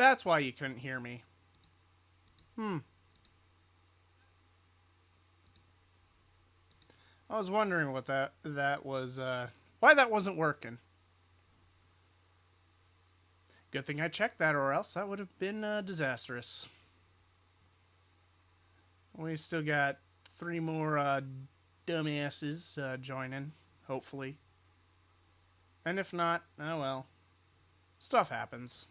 That's why you couldn't hear me. I was wondering what that was, why that wasn't working. Good thing I checked that, or else that would have been disastrous. We still got 3 more dumbasses joining, hopefully. And if not, oh well. Stuff happens.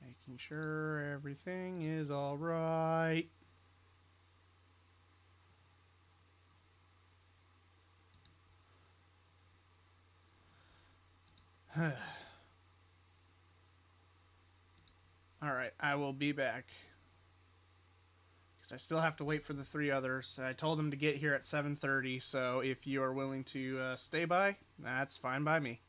Making sure everything is alright. Alright, I will be back. Because I still have to wait for the 3 others. I told them to get here at 7:30, so if you are willing to stay by, that's fine by me.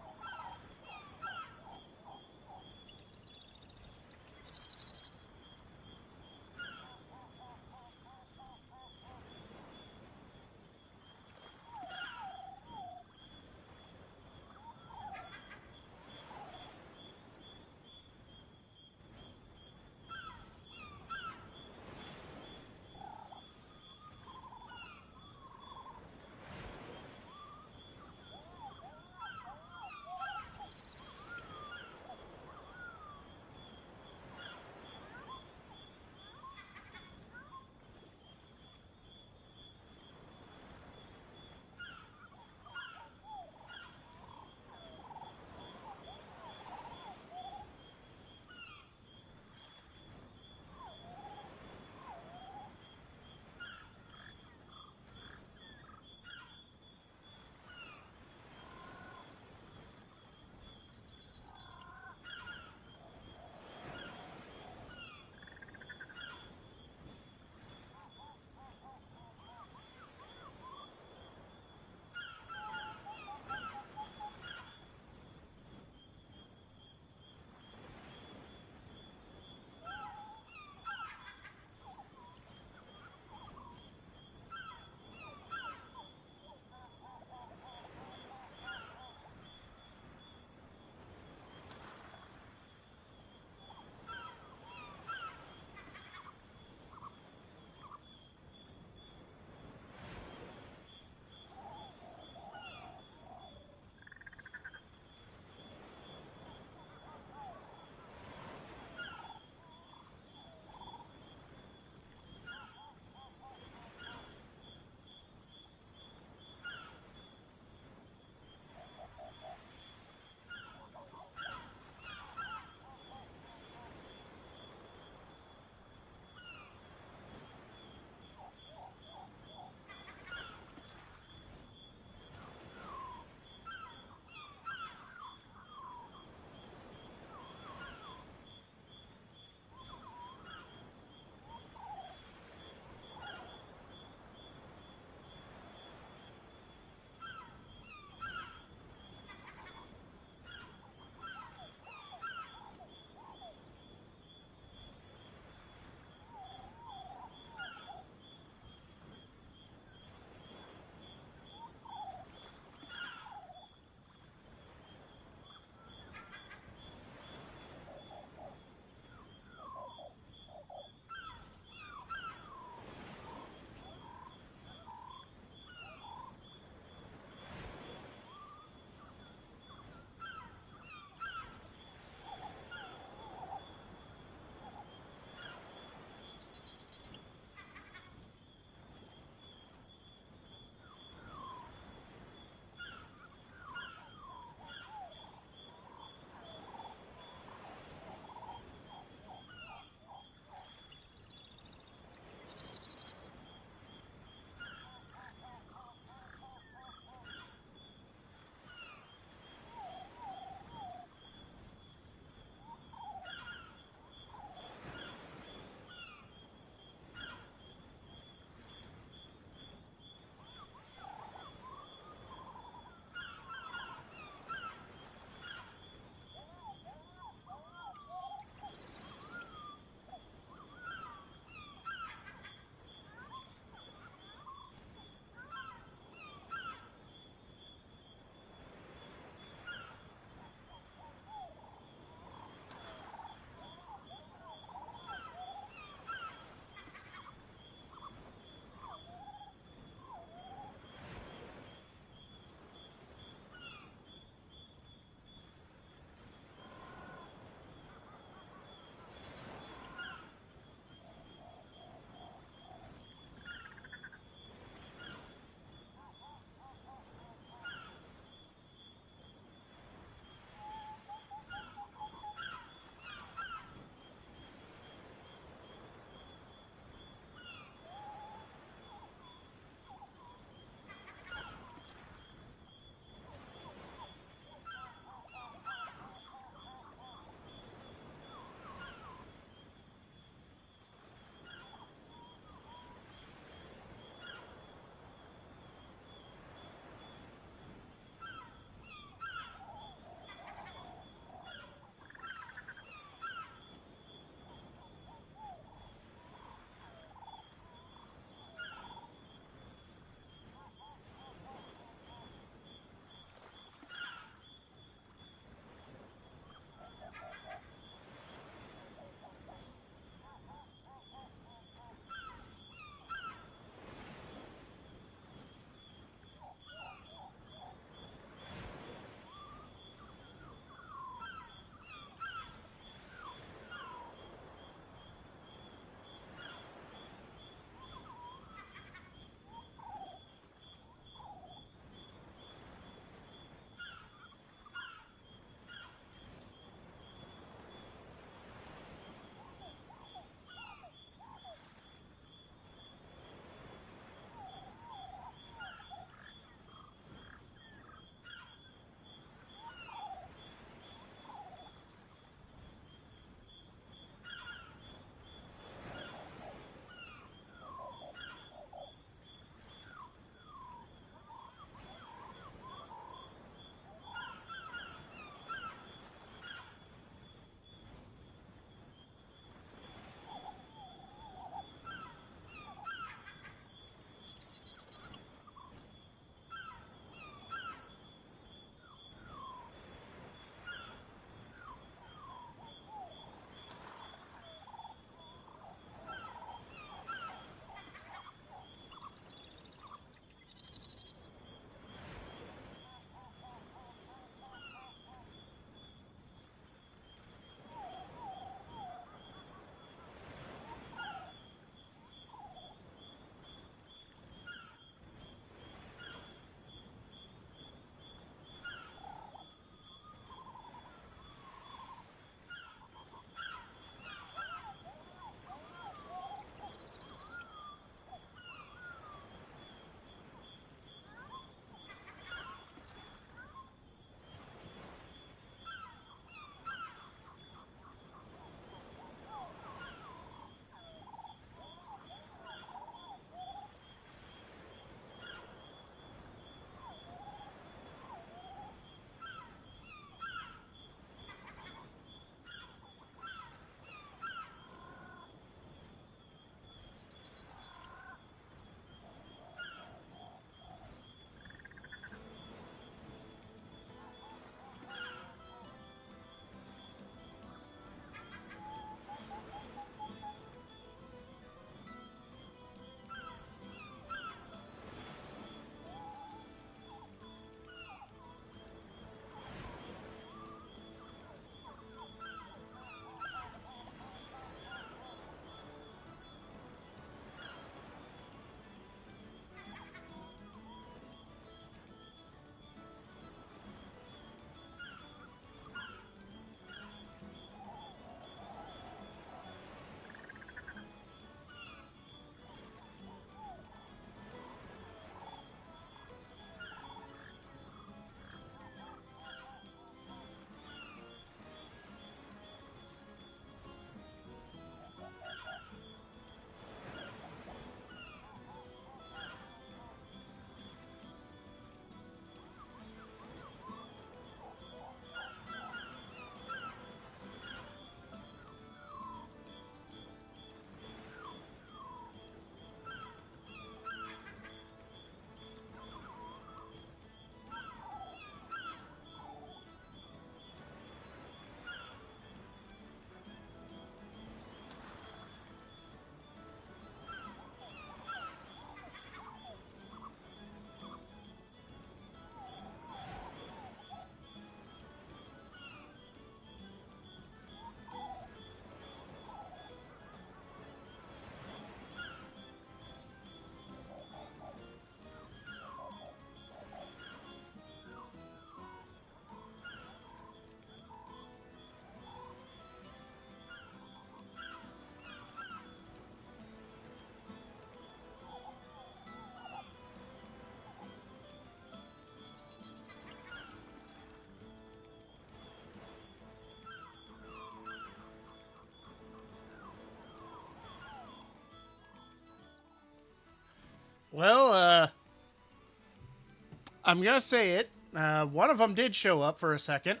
I'm gonna say it. One of them did show up for a second.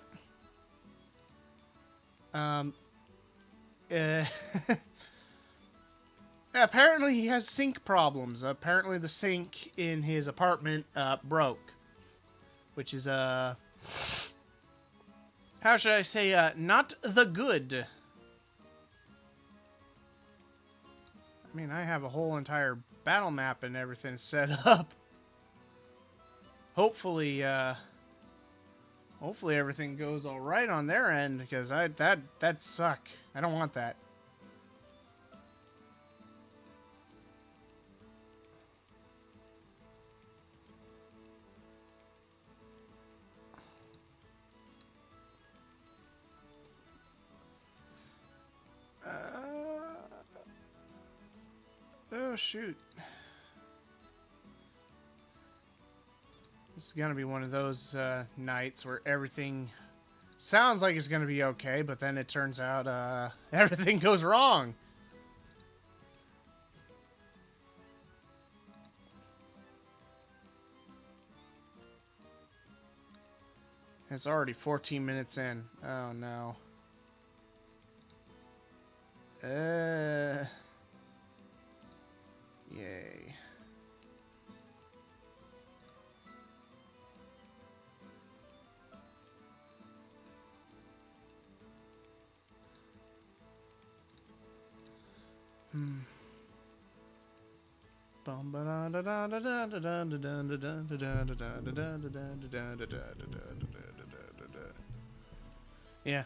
Uh, apparently he has sink problems. Apparently the sink in his apartment broke, which is how should I say, not the good. I mean, I have a whole entire battle map and everything set up. Hopefully everything goes all right on their end, because that'd suck. I don't want that. Oh shoot. It's gonna be one of those nights where everything sounds like it's gonna be okay, but then it turns out everything goes wrong. It's already 14 minutes in. Oh no. Yay. Yeah.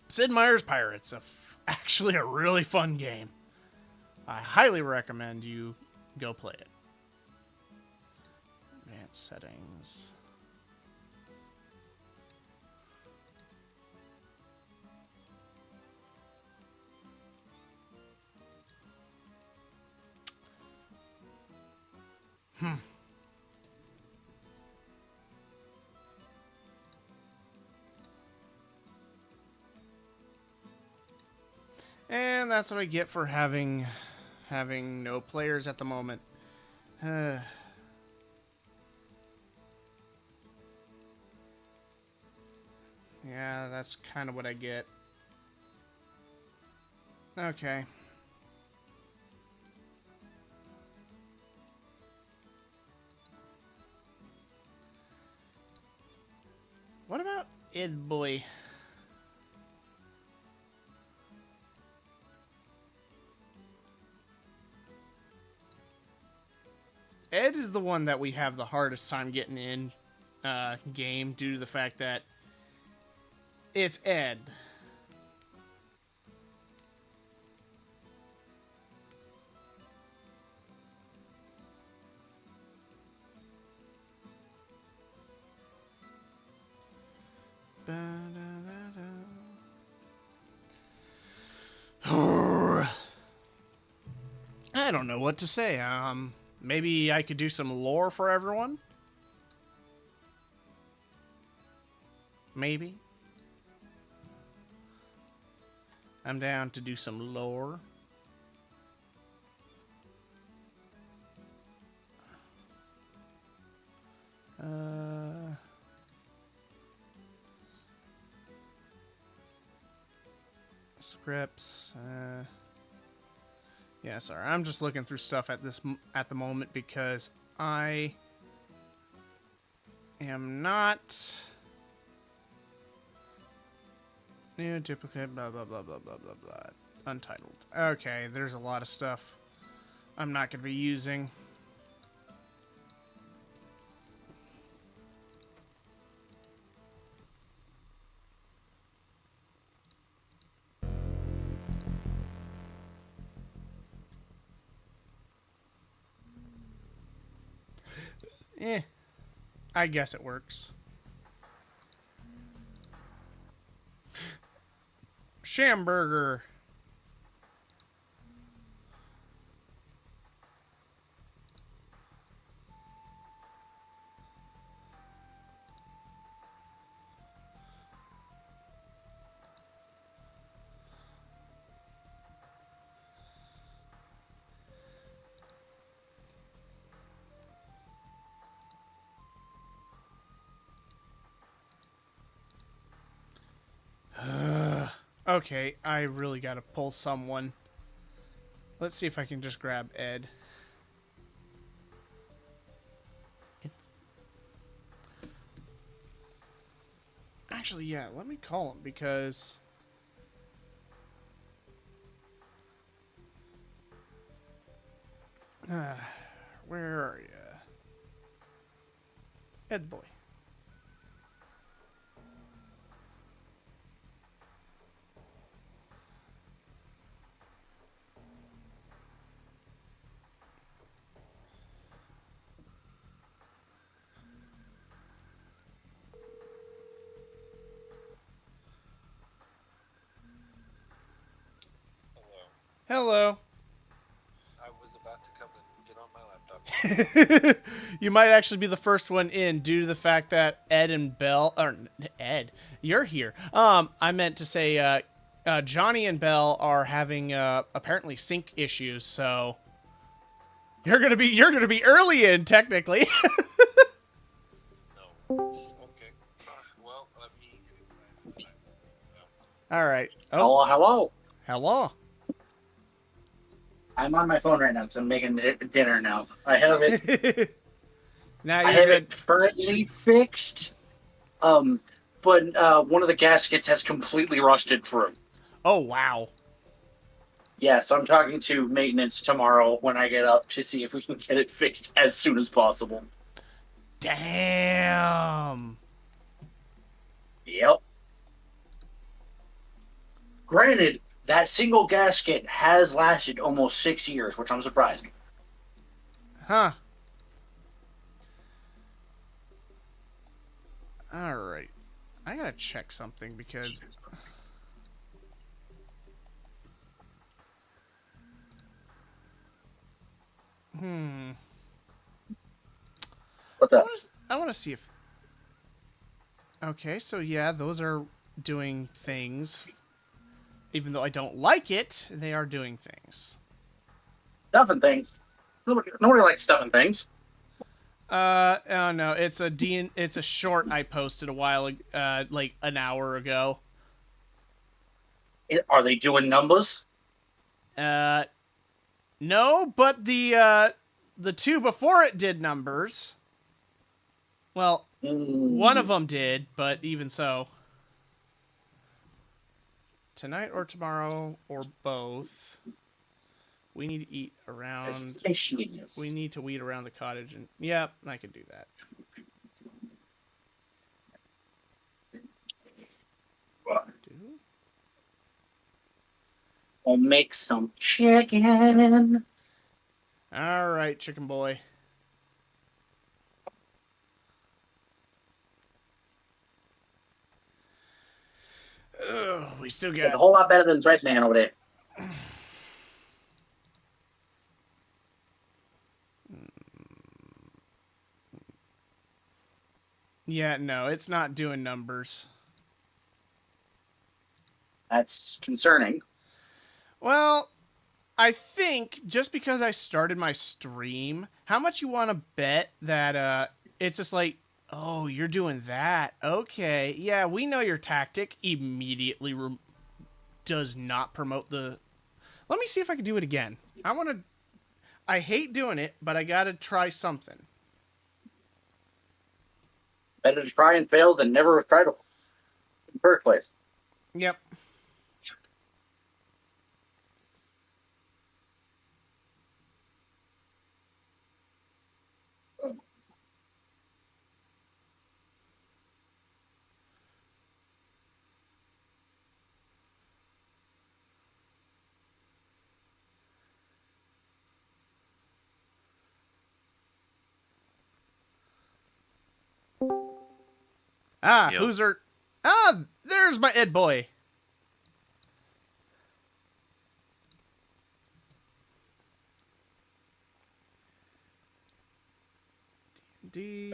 Sid Meier's Pirates, actually a really fun game. I highly recommend you go play it. Advanced settings. And that's what I get for having no players at the moment. Yeah, that's kind of what I get. Okay. What about Ed Boy? Ed is the one that we have the hardest time getting in game due to the fact that it's Ed. I don't know what to say. Maybe I could do some lore for everyone? Maybe. I'm down to do some lore. Scripts. Yeah, sorry. I'm just looking through stuff at the moment because I am not new duplicate blah blah blah blah blah blah blah. Untitled. Okay, there's a lot of stuff I'm not going to be using. I guess it works. Shamburger. Okay, I really gotta pull someone. Let's see if I can just grab Ed. Actually, yeah, let me call him because... where are you? Ed boy. Hello. I was about to come and get on my laptop. You might actually be the first one in due to the fact that Ed and Bell, or Ed, you're here. I meant to say, Johnny and Bell are having apparently sync issues, so you're gonna be early in technically. No. Okay. Well, let me. All right. Hello, hello. Hello. I'm on my phone right now because I'm making dinner now. I have it. Now I you're have good. it currently fixed. But one of the gaskets has completely rusted through. Oh wow. Yeah, so I'm talking to maintenance tomorrow when I get up to see if we can get it fixed as soon as possible. Damn. Yep. Granted, that single gasket has lasted almost 6 years, which I'm surprised. Huh. All right. I gotta check something because. What's up? I want to see if. Okay, so yeah, those are doing things. Even though I don't like it, they are doing things. Stuffing things. Nobody likes stuffing things. Oh no, it's a short I posted a while, like an hour ago. Are they doing numbers? No, but the two before it did numbers. Well, one of them did, but even so. Tonight or tomorrow or both. We need to eat around. We need to weed around the cottage, and yeah, I can do that. I'll make some chicken. All right, chicken boy. Ugh, we still got It's a whole lot better than Bread Man over there. Yeah, no, it's not doing numbers. That's concerning. Well, I think just because I started my stream, how much you want to bet that it's just like, oh, you're doing that. Okay. Yeah, we know your tactic. Immediately does not promote the... Let me see if I can do it again. I hate doing it, but I got to try something. Better to try and fail than never try to in the first place. Yep. Ah, Yo. who's her? Ah, there's my Ed boy. D.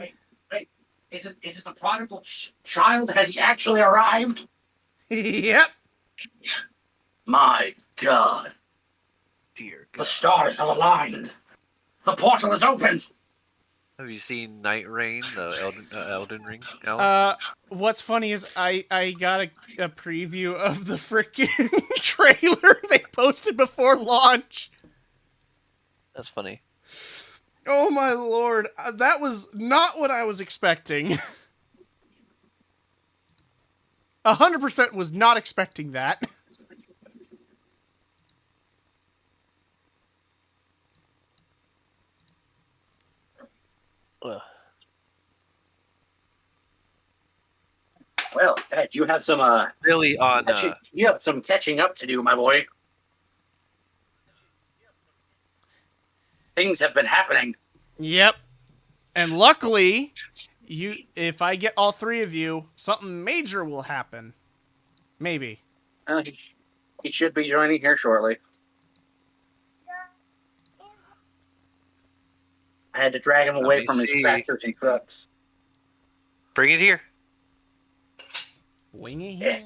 Wait. Is it the prodigal child? Has he actually arrived? Yep. My God. Dear God. The stars have aligned. The portal is opened. Have you seen Night Rain, the Elden Ring, Alan? What's funny is I got a preview of the freaking trailer they posted before launch. That's funny. Oh my lord, that was not what I was expecting. 100% was not expecting that. Ugh. Well, Dad, you have some Really on. you have some catching up to do, my boy. Things have been happening. Yep. And luckily, if I get all three of you, something major will happen. Maybe. He should be joining here shortly. I had to drag him away from his tractors and trucks. Bring it here. Wing it here.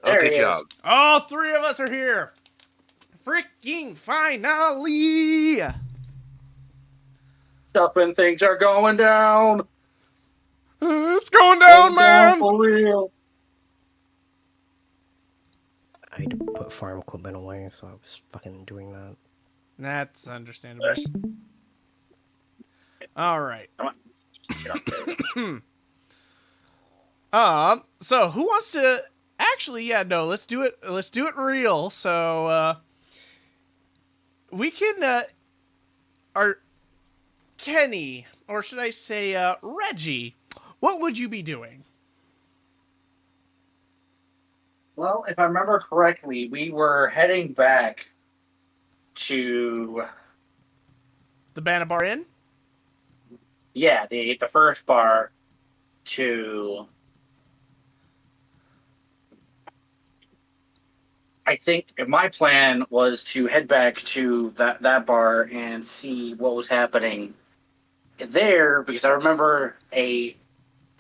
There Good he job. is. All three of us are here. Freaking finally. Stuff and things are going down. It's going down, man. For real. I had to put farm equipment away, so I was fucking doing that. That's understandable. All right. So who wants to actually, yeah, no, let's do it real. So we can or Kenny, or should I say Reggie, what would you be doing? Well, if I remember correctly, we were heading back to The Banabar Inn? the first bar to I think my plan was to head back to that bar and see what was happening there because I remember a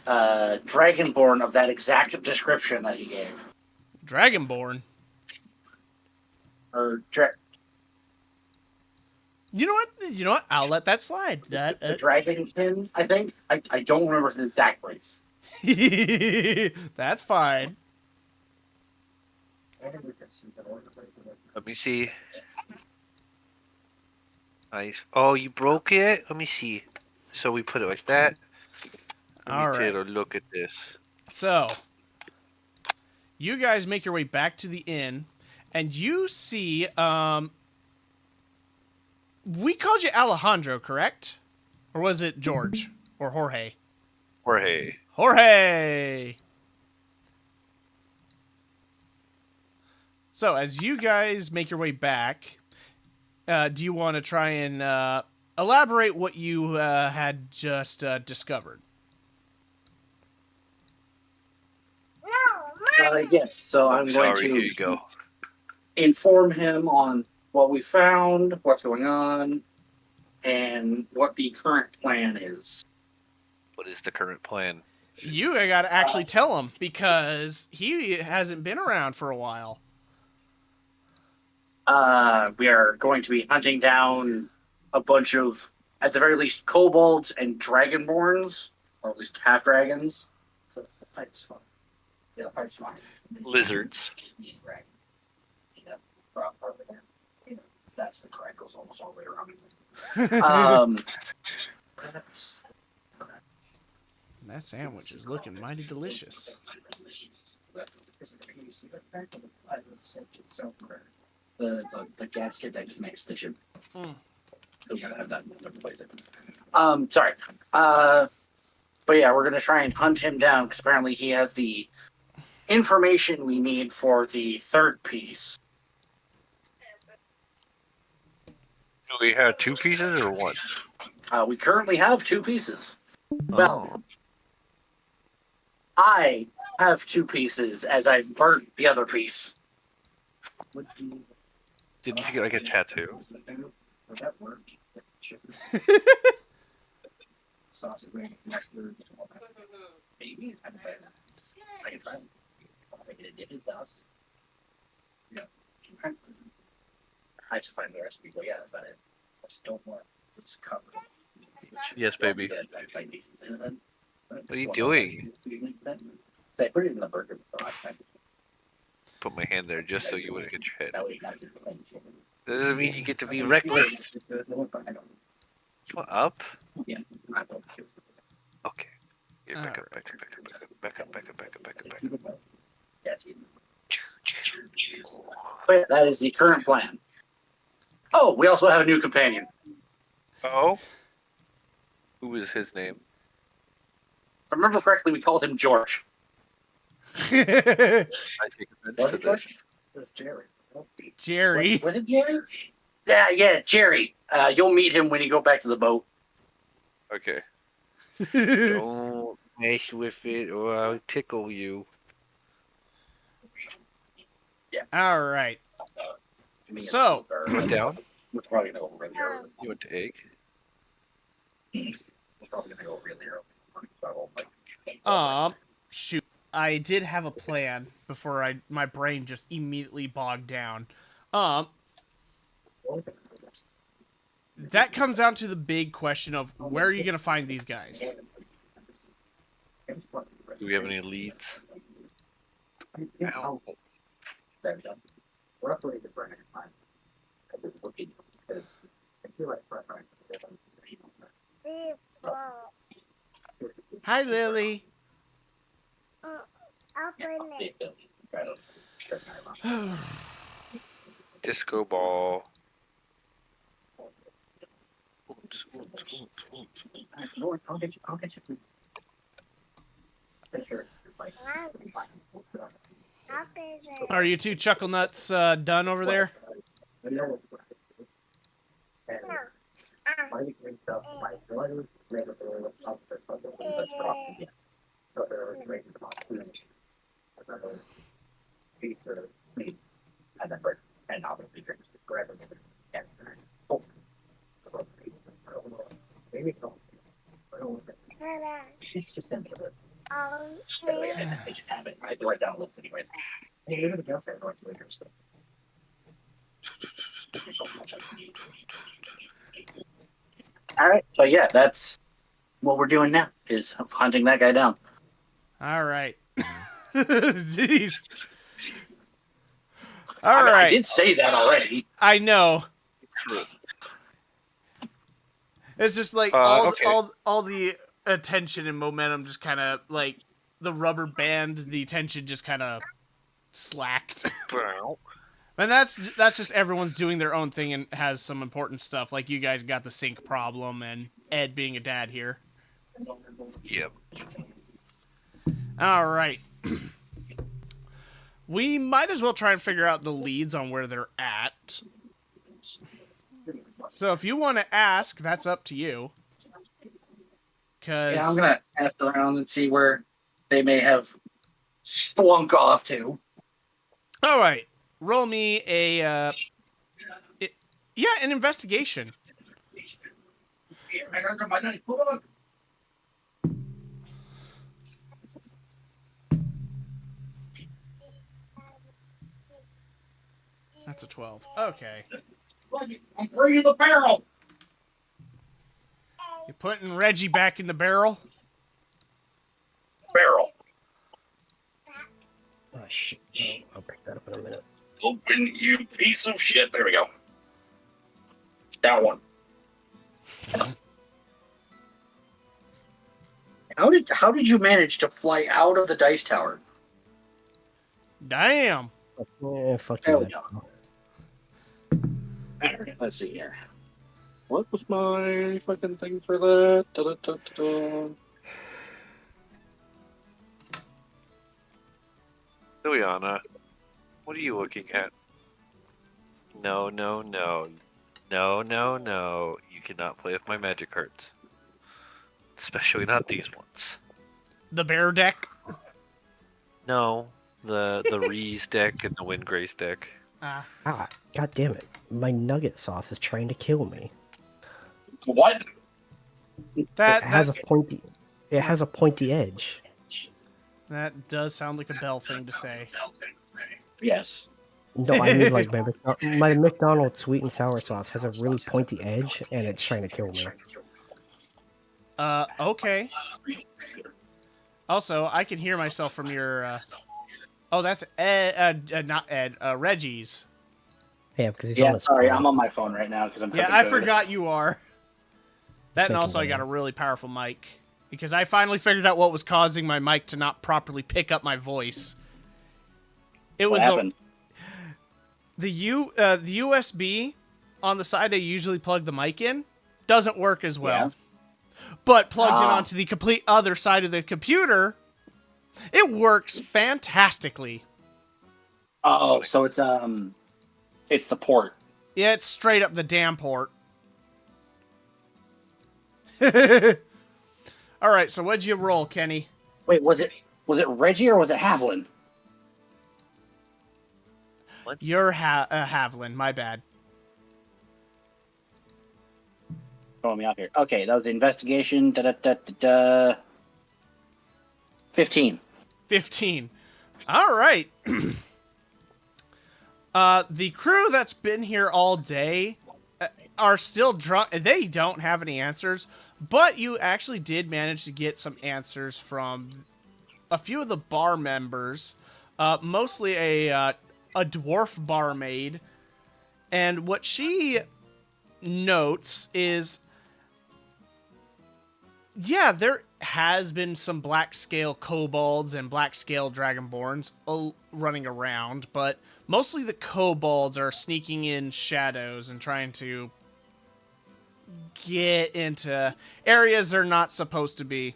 dragonborn of that exact description that he gave. Dragonborn. Or You know what? I'll let that slide. the dragonkin, I think. I don't remember the exact phrase. That's fine. Let me see. Nice. Oh, you broke it? Let me see. So we put it like that. Let me take a look at this. So, you guys make your way back to the inn, and you see, we called you Alejandro, correct? Or was it George? Or Jorge? Jorge. Jorge! So, as you guys make your way back, do you want to try and elaborate what you had just discovered? Yes, so I'm going Sorry, to here you go. inform him on what we found, what's going on, and what the current plan is. What is the current plan? You gotta actually tell him, because he hasn't been around for a while. We are going to be hunting down a bunch of, at the very least, kobolds and dragonborns, or at least half dragons. So the pipe's fine. Yeah, the pipe's fine. Lizards. That's the correct, goes almost all the way around. That sandwich is looking mighty delicious. The gasket that connects the ship. Mm. We gotta have that to replace it. Sorry. But yeah, we're gonna try and hunt him down because apparently he has the information we need for the third piece. Do we have two pieces or one? We currently have two pieces. Well, Oh. I have two pieces as I've burnt the other piece. Didn't you get like a tattoo? Maybe. I can try. I think it did his house. Yeah. I just find the recipe, but yeah, that's about it. I just don't want this covered. Yes, baby. What are you doing? So I put it in the burger the last time. Put my hand there just so you wouldn't hit your head. That way you have to That doesn't mean you get to be reckless. You want up? Yeah. I don't care. Okay. Yeah, back up, back up, back up, back up, back up, back up, back up, back up. Yes. But that is the current plan. Oh, we also have a new companion. Oh? Who is his name? If I remember correctly, we called him George. I take offense Was to it George? this. It was Jerry. Jerry. Was it Jerry? Yeah, Jerry. You'll meet him when you go back to the boat. Okay. Don't mess with it or I'll tickle you. Yeah. All right. So- You went down? We're probably gonna go really early. You went to egg? We're probably gonna go really early. So I won't, like, Shoot. I did have a plan before my brain just immediately bogged down. That comes down to the big question of where are you going to find these guys? Do we have any leads? Ow. There we go. We're up to the burner. Because I feel like Hi, Lily. Disco ball. I'll get you. Sure. Are you two chuckle nuts done over there? And obviously drinks forever. Maybe she's just into it. I just have it. I write down a list anyways. Hey, everybody else there going to later stuff. All right. So yeah, that's what we're doing now is hunting that guy down. All right. Jeez. All I mean, right. I did say that already. I know. True. It's just like okay. all the attention and momentum just kind of like the rubber band, the tension just kind of slacked. And that's just everyone's doing their own thing and has some important stuff. Like you guys got the sink problem and Ed being a dad here. Yep. All right. We might as well try and figure out the leads on where they're at. So if you want to ask, that's up to you. Yeah, I'm gonna ask around and see where they may have slunk off to. All right. Roll me a an investigation. That's a 12. Okay. I'm bringing the barrel. You're putting Reggie back in the barrel? Barrel. Oh shit! I'll pick that up in a minute. Open, you piece of shit. There we go. Down one. How did you manage to fly out of the dice tower? Damn. Yeah, fuck There you. we go. Alright, let's see here. What was my fucking thing for that? Da-da-da-da-da. Liliana, what are you looking at? No, no, no. No, no, no. You cannot play with my magic cards. Especially not these ones. The bear deck? No, the Reese deck and the Windgrace deck. Ah, god damn it! My nugget sauce is trying to kill me. What? It has a pointy. It has a pointy edge. That does sound like a Bell thing to say. Yes. No, I mean like my McDonald's sweet and sour sauce has a really pointy edge, and it's trying to kill me. Okay. Also, I can hear myself from your. Oh, that's Ed. Not Ed. Reggie's. Yeah, because he's Yeah, on his sorry, phone. I'm on my phone right now because I'm Yeah, cooking I food. forgot you are. That and Making also I got dinner. a really powerful mic because I finally figured out what was causing my mic to not properly pick up my voice. It What was happened? the USB on the side I usually plug the mic in doesn't work as well. Yeah. But plugged in Ah. onto the complete other side of the computer, it works fantastically. Oh, so it's the port. Yeah, it's straight up the damn port. All right, so what'd you roll, Kenny? Wait, was it Reggie or was it Havlin? You're Havlin, my bad. Throwing me off here. Okay, that was the investigation. 15. 15. All right. The crew that's been here all day are still drunk. They don't have any answers, but you actually did manage to get some answers from a few of the bar members, mostly a dwarf barmaid. And what she notes is, yeah, there has been some black scale kobolds and black scale dragonborns running around, but mostly the kobolds are sneaking in shadows and trying to get into areas they're not supposed to be.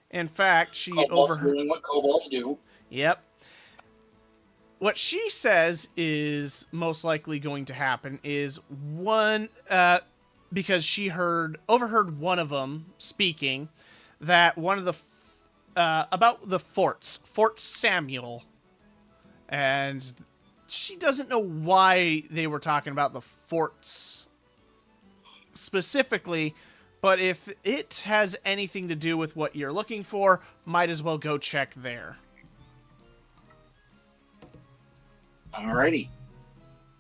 In fact, she overheard. Doing what kobolds do. Yep. What she says is most likely going to happen is one, because she overheard one of them speaking that one of the about the forts, Fort Samuel, and she doesn't know why they were talking about the forts specifically, but if it has anything to do with what you're looking for, might as well go check there. Alrighty.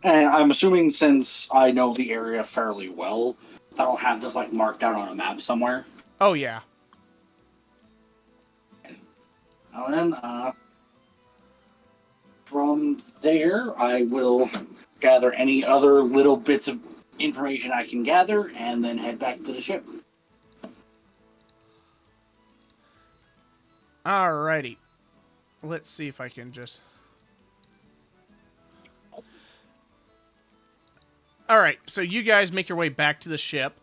And I'm assuming since I know the area fairly well, that I'll have this like marked out on a map somewhere. Oh yeah. And then, from there, I will gather any other little bits of information I can gather, and then head back to the ship. Alrighty. Let's see if I can just... Alright, so you guys make your way back to the ship.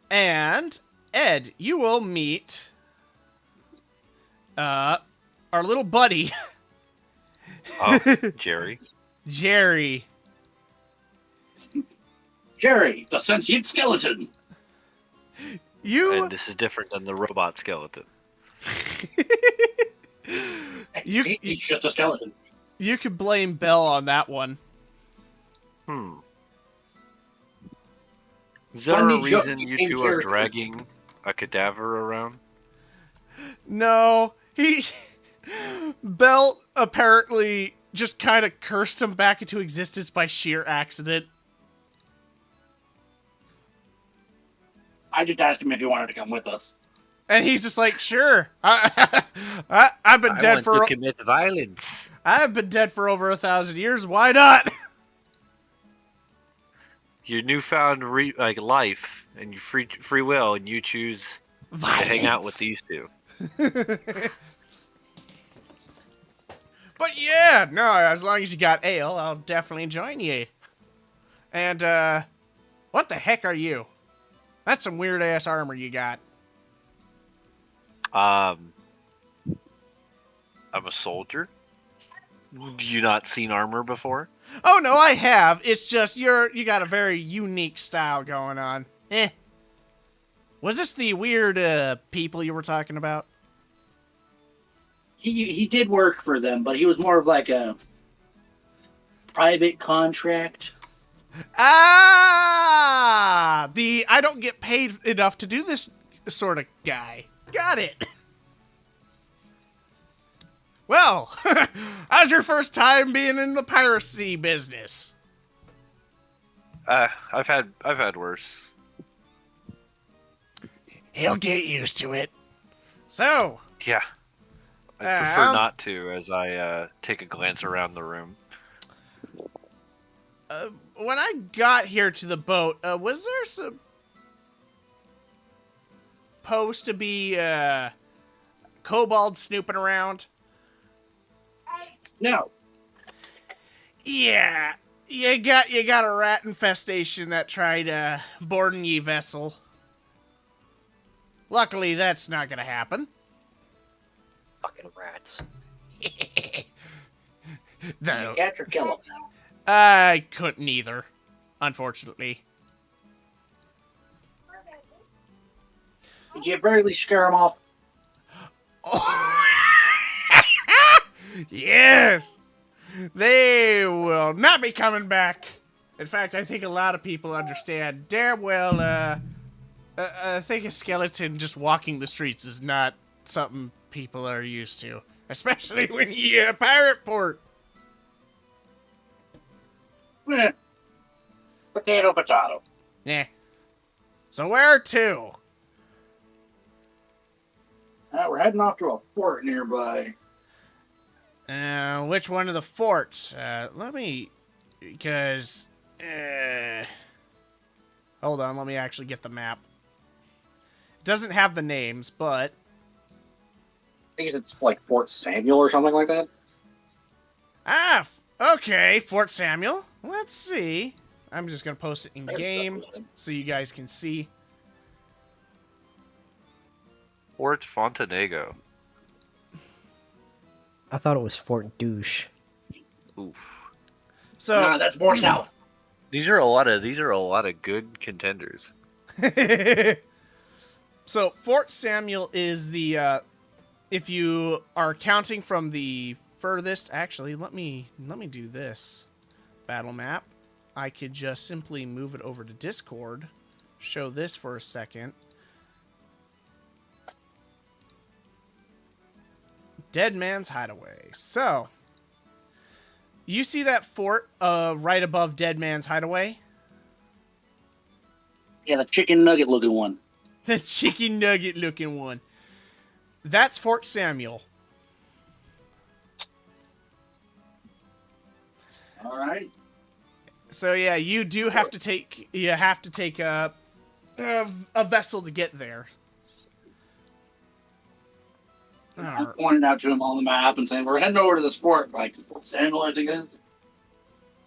And, Ed, you will meet... our little buddy. Oh, Jerry. Jerry. Jerry, the sentient skeleton! You... And this is different than the robot skeleton. He's just a skeleton. You could blame Bell on that one. Is there Funny a joke, reason you you came two are here- dragging a cadaver around? No, Bell apparently just kind of cursed him back into existence by sheer accident. I just asked him if he wanted to come with us. And he's just like, sure. I've been dead for... to commit violence. I've been dead for over 1,000 years. Why not? Your newfound life and your free will, and you choose to hang out with these two. But yeah, no, as long as you got ale, I'll definitely join you. And, what the heck are you? That's some weird-ass armor you got. I'm a soldier. Do you not seen armor before? Oh, no, I have. It's just you got a very unique style going on. Was this the weird people you were talking about? He did work for them, but he was more of like a private contract. Ah! The I don't get paid enough to do this sort of guy. Got it. Well, how's your first time being in the piracy business? I've had worse. He'll get used to it. So, Yeah. I prefer Um, not to, as I take a glance around the room. when I got here to the boat, was there supposed to be kobold snooping around? No. Yeah, you got a rat infestation that tried boarding ye vessel. Luckily, that's not gonna happen. Fucking rats. No, Catch or kill him. I couldn't either, unfortunately. Did you barely scare him off? Yes! They will not be coming back. In fact, I think a lot of people understand damn well, I think a skeleton just walking the streets is not something people are used to. Especially when you pirate port. Eh. Potato, potato. Yeah. So where to? We're heading off to a fort nearby. Which one of the forts? Because, hold on, let me actually get the map. It doesn't have the names, but... I think it's like Fort Samuel or something like that. Okay, Fort Samuel. Let's see. I'm just gonna post it in game so you guys can see. Fort Fontenego. I thought it was Fort Douche. Oof. So Nah, that's more south. These are a lot of good contenders. So Fort Samuel is the if you are counting from the furthest, actually, let me do this. Battle map. I could just simply move it over to Discord. Show this for a second. Dead Man's Hideaway. So, you see that fort right above Dead Man's Hideaway? Yeah, the chicken nugget looking one. The chicken nugget looking one. That's Fort Samuel. All right. So yeah, you do have to take a vessel to get there. I'm pointing out to him on the map and saying, we're heading over to the sport. Like, Samuel, I think it is.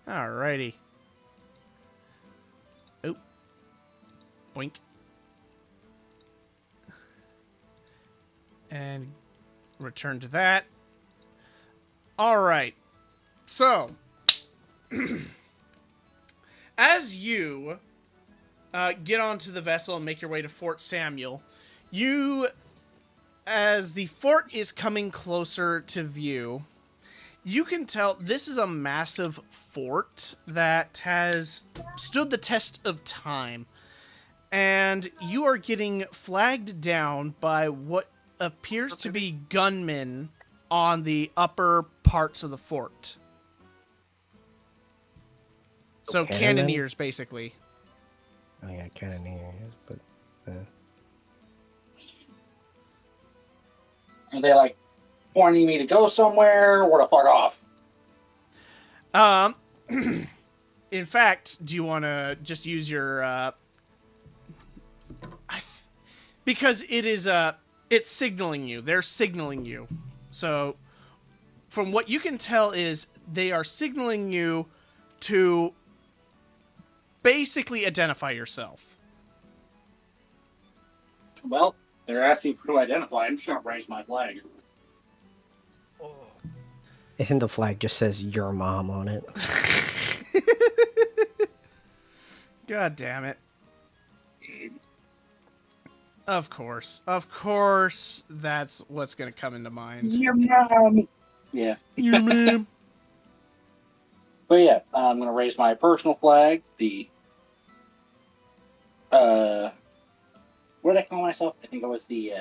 Alrighty. Oh. Boink. And return to that. Alright. So, as you get onto the vessel and make your way to Fort Samuel, as the fort is coming closer to view, you can tell this is a massive fort that has stood the test of time. And you are getting flagged down by what appears to be gunmen on the upper parts of the fort. So cannoneers, basically. Oh yeah, cannoneers, but... Are they like pointing me to go somewhere or to fuck off? In fact, do you want to just use your, because it is, it's signaling you. They're signaling you. So, from what you can tell is they are signaling you to basically identify yourself. Well, they're asking for to identify. I'm just going to raise my flag. And the flag just says your mom on it. God damn it. Of course, that's what's going to come into mind. Your mom. Yeah. Your mom. But yeah, I'm going to raise my personal flag. What did I call myself? I think it was the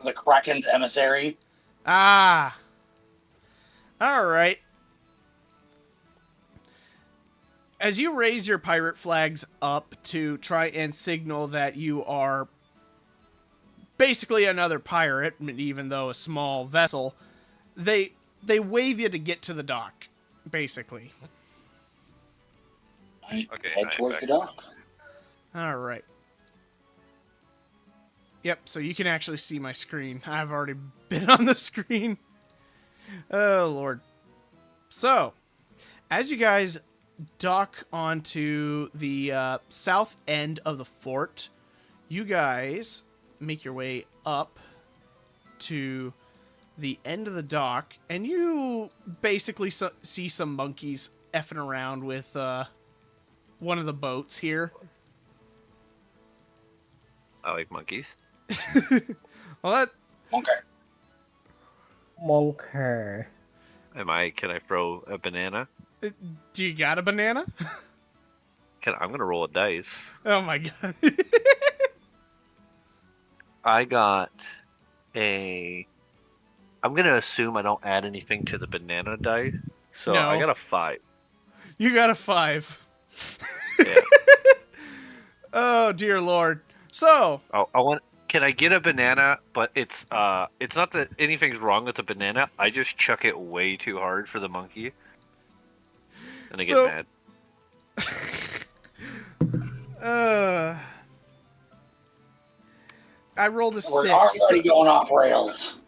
the Kraken's emissary. Ah. All right. As you raise your pirate flags up to try and signal that you are basically another pirate, even though a small vessel, they wave you to get to the dock, basically. I Okay, head I'm towards back. the dock. All right. Yep, so you can actually see my screen. I've already been on the screen. Oh, Lord. So, as you guys dock onto the south end of the fort, you guys make your way up to the end of the dock, and you basically see some monkeys effing around with one of the boats here. I like monkeys. Well, that Okay. Monker. Can I throw a banana? do you got a banana? I'm gonna roll a dice. Oh my god. I got a. I'm gonna assume I don't add anything to the banana die, so No. I got a 5. You got a 5. Yeah. Oh dear Lord. So, I want. Can I get a banana? But it's not that anything's wrong with the banana. I just chuck it way too hard for the monkey, and they get So- mad. I rolled a We're 6. already going off rails.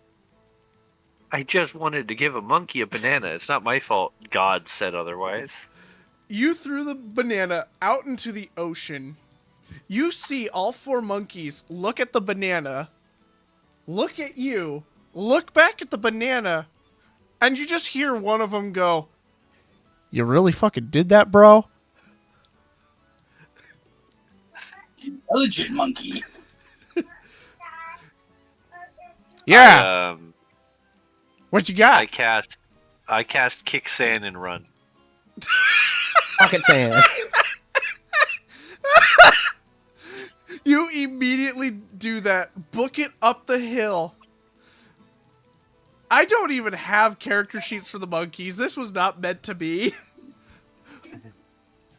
I just wanted to give a monkey a banana. It's not my fault. God said otherwise. You threw the banana out into the ocean. You see all 4 monkeys look at the banana, look at you, look back at the banana, and you just hear one of them go, "You really fucking did that, bro?" Intelligent monkey. Yeah. What you got? I cast kick sand and run. Pocket sand. You immediately do that. Book it up the hill. I don't even have character sheets for the monkeys. This was not meant to be.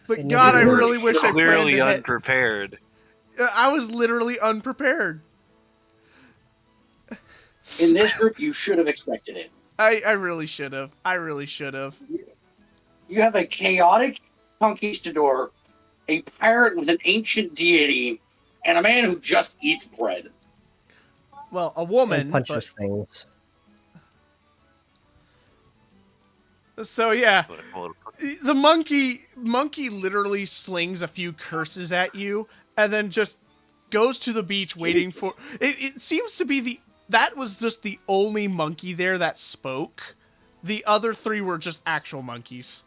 But And God, I you're really wish I planned Clearly ahead. unprepared. I was literally unprepared. In this group, you should have expected it. I really should have. I really should have. You have a chaotic conquistador, a pirate with an ancient deity, and a man who just eats bread. Well, a woman. And punches things. So yeah, A little- the monkey literally slings a few curses at you, and then just goes to the beach waiting for. It seems to be that was just the only monkey there that spoke. The other 3 were just actual monkeys.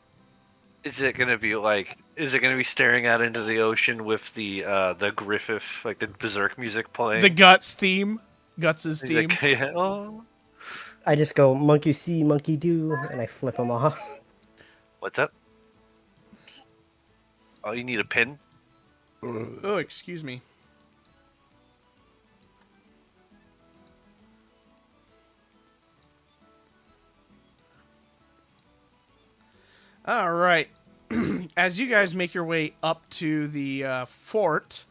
Is it gonna be staring out into the ocean with the Griffith, like the Berserk music playing? The Guts theme. Guts' He's theme. like, yeah, oh. I just go monkey see, monkey do, and I flip them off. What's up? Oh, you need a pin? Oh, excuse me. All right. As you guys make your way up to the fort,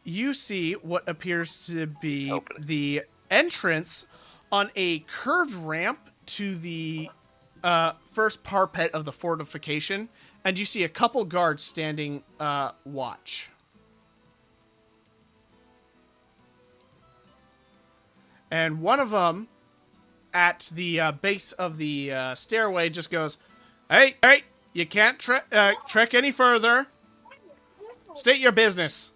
you see what appears to be Open it. the entrance on a curved ramp to the first parapet of the fortification, and you see a couple guards standing watch. And one of them, at the base of the stairway, just goes, "Hey, you can't trek any further. State your business."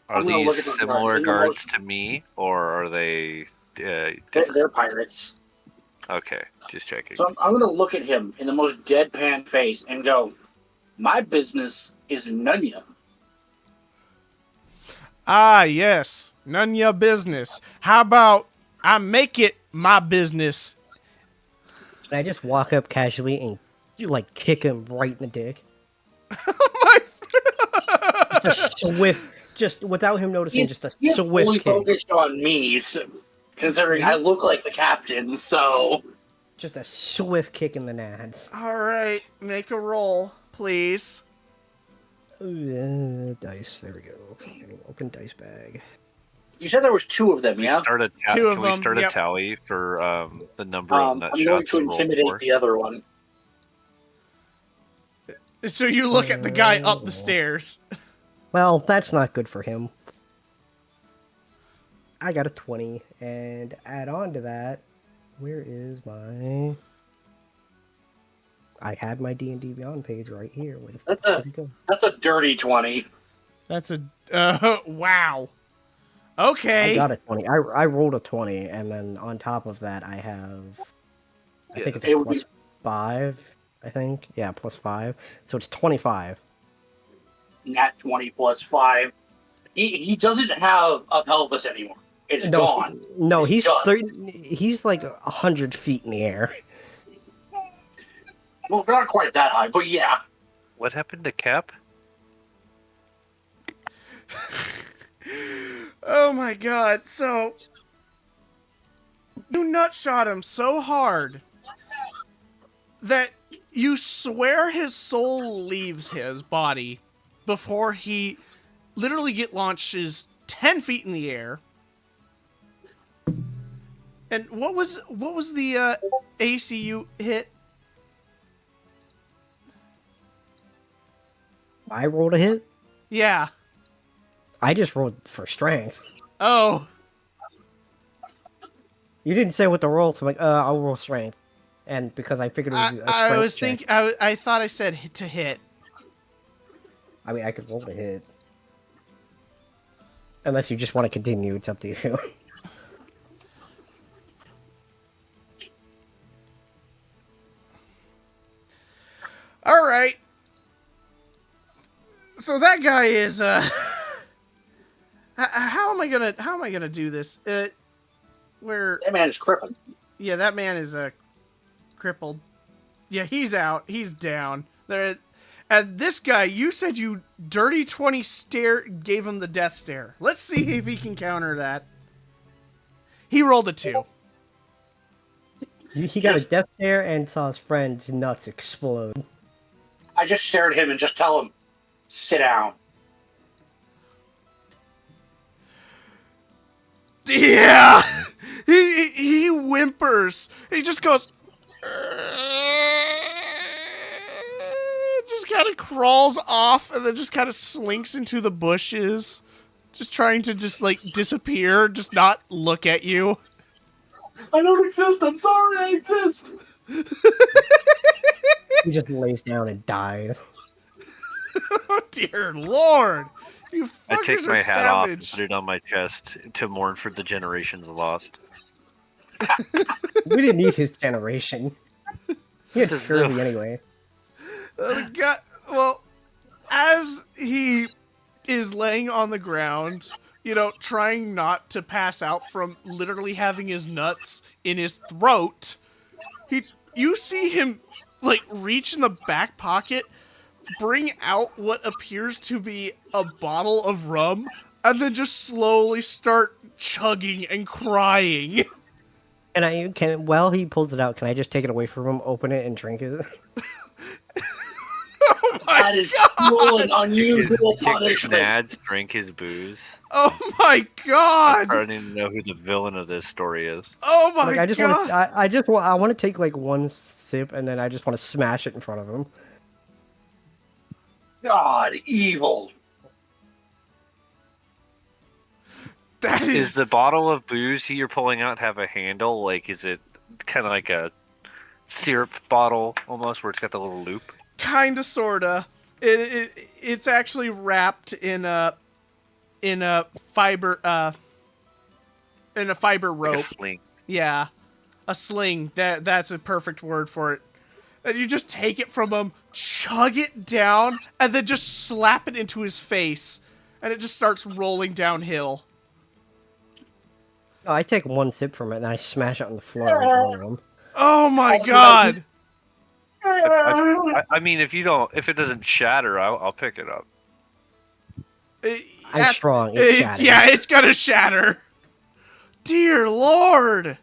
Are I'm gonna look at these this similar guard. guards to me, or are they? They're pirates. Okay, just checking. So I'm going to look at him in the most deadpan face and go, "My business is none ya." Ah, yes. None your business. How about I make it my business? And I just walk up casually and you like kick him right in the dick. My Just a swift, just without him noticing, just a He's fully swift kick. focused on me, so, considering I look like the captain, so... Just a swift kick in the nads. All right, make a roll, please. Dice. There we go. Open dice bag. You said there was 2 of them, yeah? Two of Can we them, start yep. a tally for the number of nut I'm going shots to you rolled intimidate for? the other one. So you look at the guy up the stairs. Well, that's not good for him. I got a 20, and add on to that, where is my... I had my D&D Beyond page right here. Where the fuck did it go? That's a dirty 20. That's a wow. Okay. I got a 20. I rolled a 20, and then on top of that, I have... I think it's it a would be- plus 5, I think. Yeah, plus 5. So it's 25. Nat 20 plus 5. He doesn't have a pelvis anymore. It's gone. No, It's done. he's like 100 feet in the air. Well, not quite that high, but yeah. What happened to Cap? Oh my god. So you nut shot him so hard that you swear his soul leaves his body before he literally launches 10 feet in the air. And what was the ACU hit? I rolled a hit. Yeah. I just rolled for strength. Oh. You didn't say what to roll, so I'm like, I'll roll strength. And because I figured it was a strength I was check, thinking. I thought I said to hit. I mean, I could roll a hit. Unless you just want to continue, it's up to you. All right. So that guy is how am I gonna do this? Where That man is crippled. yeah, that man is crippled. Yeah, he's out. He's down. There. And this guy, you said you dirty 20 gave him the death stare. Let's see if he can counter that. He rolled a 2. He got a death stare and saw his friend's nuts explode. I just stare at him and just tell him, sit down. Yeah, he whimpers. He just goes. Just kind of crawls off and then just kind of slinks into the bushes, just trying to just like disappear, just not look at you. I don't exist. I'm sorry I exist. He just lays down and dies. Oh dear Lord, you I fuckers take are my hat off and savage. put it on my chest to mourn for the generations lost. We didn't need his generation. He had scurvy anyway. Well, as he is laying on the ground, you know, trying not to pass out from literally having his nuts in his throat, you see him, like, reach in the back pocket, bring out what appears to be a bottle of rum, and then just slowly start chugging and crying. While he pulls it out, can I just take it away from him, open it, and drink it? Oh my That is cruel and unusual Kick his punishment. nads, drink his booze. Oh my god! I'm starting to know who the villain of this story is. Oh my Like, I just god! want to take like one sip, and then I just want to smash it in front of him. God, evil. That Is is the bottle of booze you're pulling out have a handle? Like, is it kind of like a syrup bottle almost, where it's got the little loop? kinda sorta. It's actually wrapped in a fiber Like rope. a sling. Yeah, a sling. That's a perfect word for it. And you just take it from him, chug it down, and then just slap it into his face, and it just starts rolling downhill. Oh, I take one sip from it, and I smash it on the floor in front of him. Oh my Also, god! I mean, if it doesn't shatter, I'll pick it up. I'm strong. It shatters. Yeah, it's gonna shatter. Dear Lord.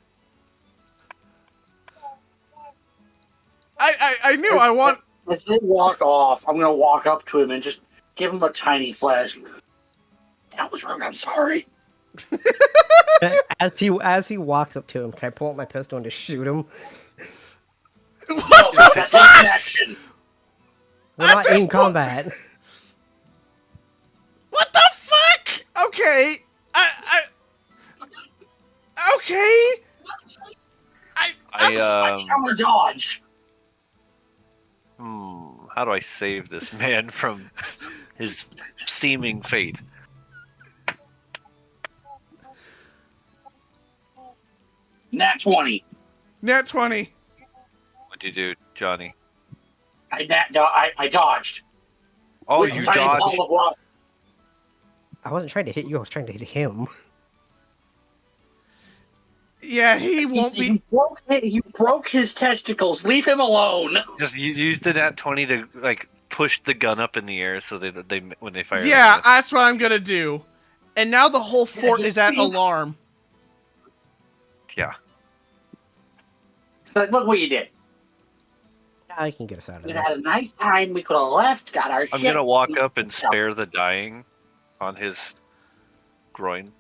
I knew I want. As they walk off, I'm gonna walk up to him and just give him a tiny flash. That was rude. I'm sorry. As he walks up to him, can I pull out my pistol and just shoot him? What the That takes an action. We're not in combat. What the fuck? Okay. Okay. I counter dodge. How do I save this man from his seeming fate? Nat 20. Nat 20. What'd you do, Johnny? I dodged. Oh, With you a tiny dodged. ball of rock. I wasn't trying to hit you. I was trying to hit him. Yeah, he won't be. You broke his testicles. Leave him alone. Just use the nat 20 to like push the gun up in the air so they when they fire. Yeah, it. that's what I'm gonna do. And now the whole fort is at alarm. Yeah. So look what you did. I can get us out of We this. had a nice time. We could have left. Got our. I'm shit. gonna walk up and spare the dying on his groin.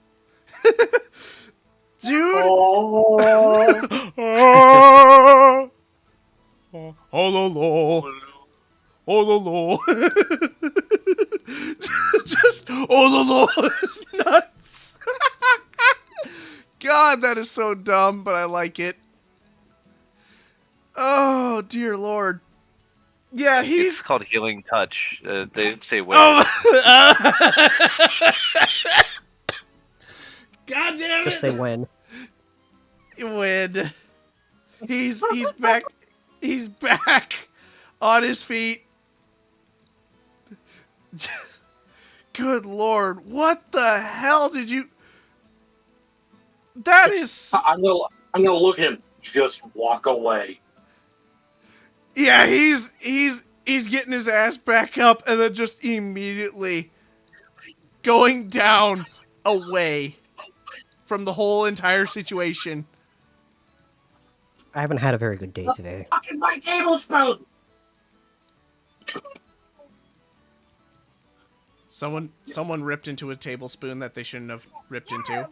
Dude. Oh. Oh, lolo. Just, oh, it's nuts. God, that is so dumb, but I like it. Oh, dear Lord. Yeah, It's he's... called Healing Touch. They didn't say where. Oh, God damn it. Just say when. When. He's back. He's back on his feet. Good Lord. What the hell did you... That is... I'm gonna look at him. Just walk away. Yeah, he's getting his ass back up and then just immediately going down away from the whole entire situation. I haven't had a very good day today. Fucking my tablespoon. Someone ripped into a tablespoon that they shouldn't have ripped into.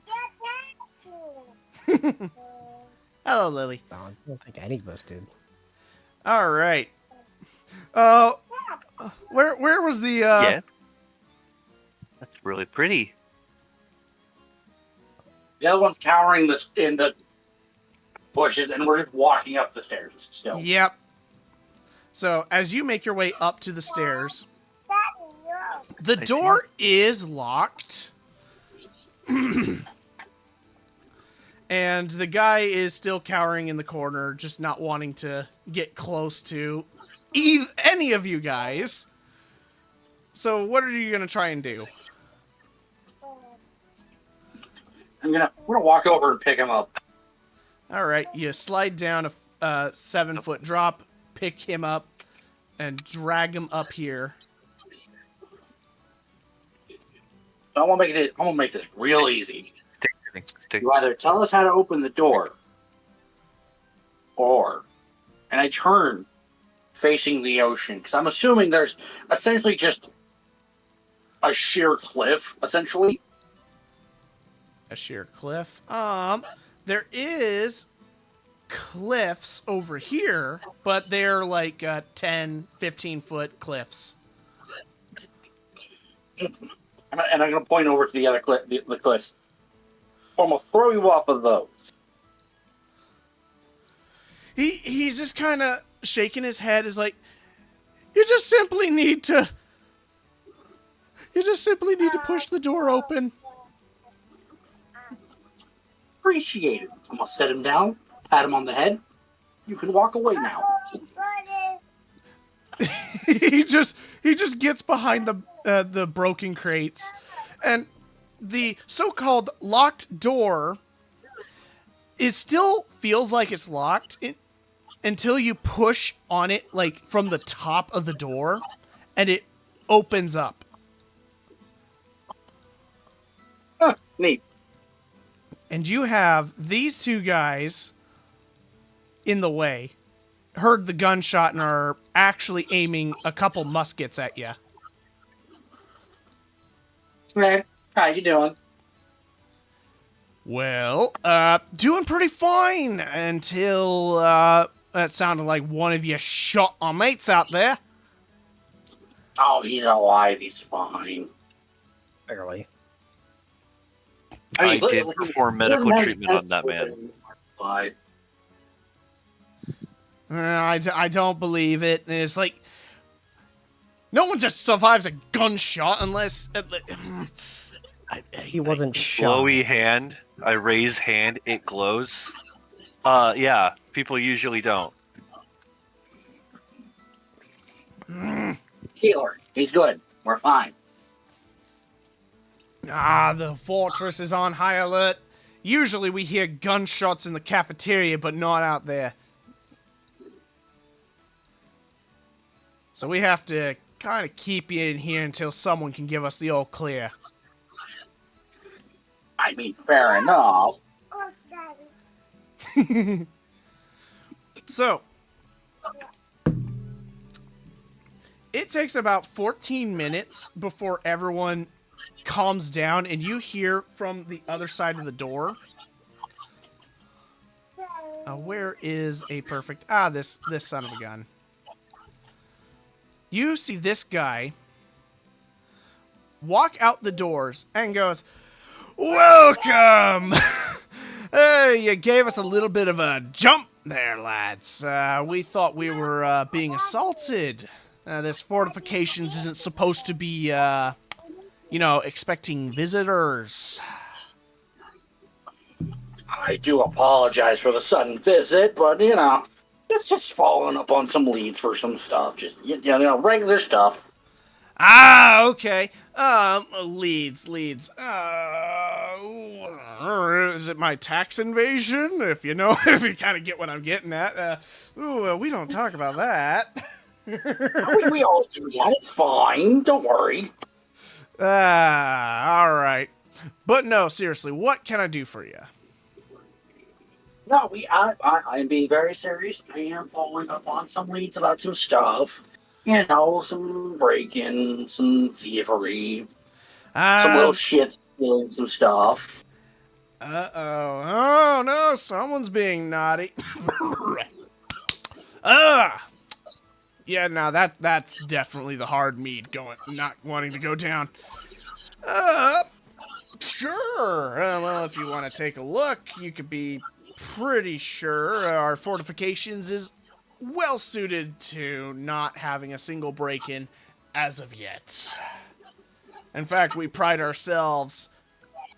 Hello, Lily. No, I don't think any of us did. All right. Where was the Yeah. That's really pretty. The other one's cowering in the bushes, and we're just walking up the stairs still. Yep. So, as you make your way up to the stairs, the door is locked. And the guy is still cowering in the corner, just not wanting to get close to any of you guys. So, what are you going to try and do? We're gonna walk over and pick him up. All right, you slide down a 7-foot drop, pick him up, and drag him up here. I'm gonna make this real easy. Stick. You either tell us how to open the door, and I turn facing the ocean because I'm assuming there's essentially just a sheer cliff, essentially. A sheer cliff. There is cliffs over here, but they're like 10, 15-foot cliffs. And I'm going to point over to the other the cliffs. I'm going to throw you off of those. He's just kind of shaking his head. Is like, you just simply need to push the door open. Appreciate it. I'm going to set him down, pat him on the head. You can walk away now. he just gets behind the broken crates, and the so-called locked door still feels like it's locked. until you push on it, like, from the top of the door, and it opens up. Huh, neat. And you have these two guys in the way, heard the gunshot, and are actually aiming a couple muskets at you. Hey, how you doing? Well, doing pretty fine until, that sounded like one of you shot our mates out there. Oh, he's alive. He's fine. Barely. I he's did perform medical treatment on that man. But I don't believe it. It's like, no one just survives a gunshot unless... He wasn't shot. Glowy hand. I raise hand. It glows. Yeah. People usually don't. healer. He's good. We're fine. The fortress is on high alert. Usually we hear gunshots in the cafeteria, but not out there. So we have to kind of keep you in here until someone can give us the all clear. I mean, fair enough. So, it takes about 14 minutes before everyone calms down, and you hear from the other side of the door. Where is a perfect... this son of a gun. You see this guy walk out the doors and goes, "Welcome! You gave us a little bit of a jump there, lads. We thought we were being assaulted. This fortifications isn't supposed to be, expecting visitors." I do apologize for the sudden visit, but, it's just following up on some leads for some stuff. Just, regular stuff. Okay. Leads. Is it my tax invasion? If you kind of get what I'm getting at. We don't talk about that. we all do that. It's fine. Don't worry. All right. But no, seriously, what can I do for you? No, I'm being very serious. I am following up on some leads about some stuff. Some break-in, some thievery, some little shit stealing some stuff. Uh-oh. Oh, no, someone's being naughty. Yeah, no, that's definitely the hard mead not wanting to go down. Sure. Well, if you want to take a look, you could be pretty sure our fortifications is well suited to not having a single break-in as of yet. In fact, we pride ourselves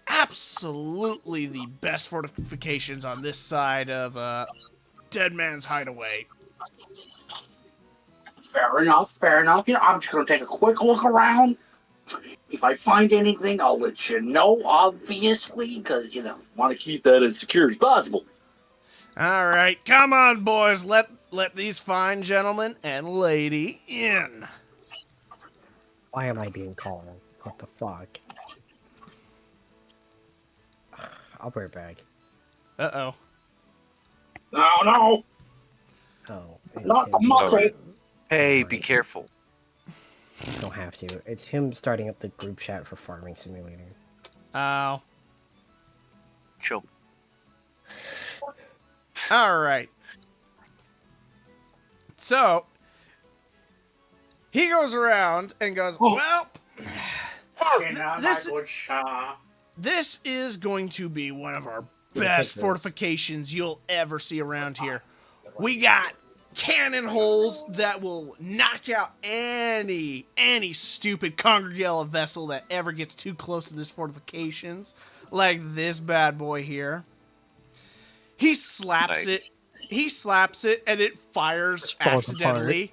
absolutely the best fortifications on this side of Dead Man's Hideaway. Fair enough. I'm just going to take a quick look around. If I find anything, I'll let you know, obviously, because, want to keep that as secure as possible. All right, come on, boys. Let these fine gentlemen and lady in. Why am I being called? What the fuck? I'll be right back. Uh-oh. No. Oh. Not the muscle. Hey, be careful. You don't have to. It's him starting up the group chat for Farming Simulator. Oh. Chill. All right. So, he goes around and goes, well, this is going to be one of our best fortifications you'll ever see around here. We got cannon holes that will knock out any stupid Congregella vessel that ever gets too close to this fortifications, like this bad boy here. He slaps it. He slaps it, and it fires accidentally.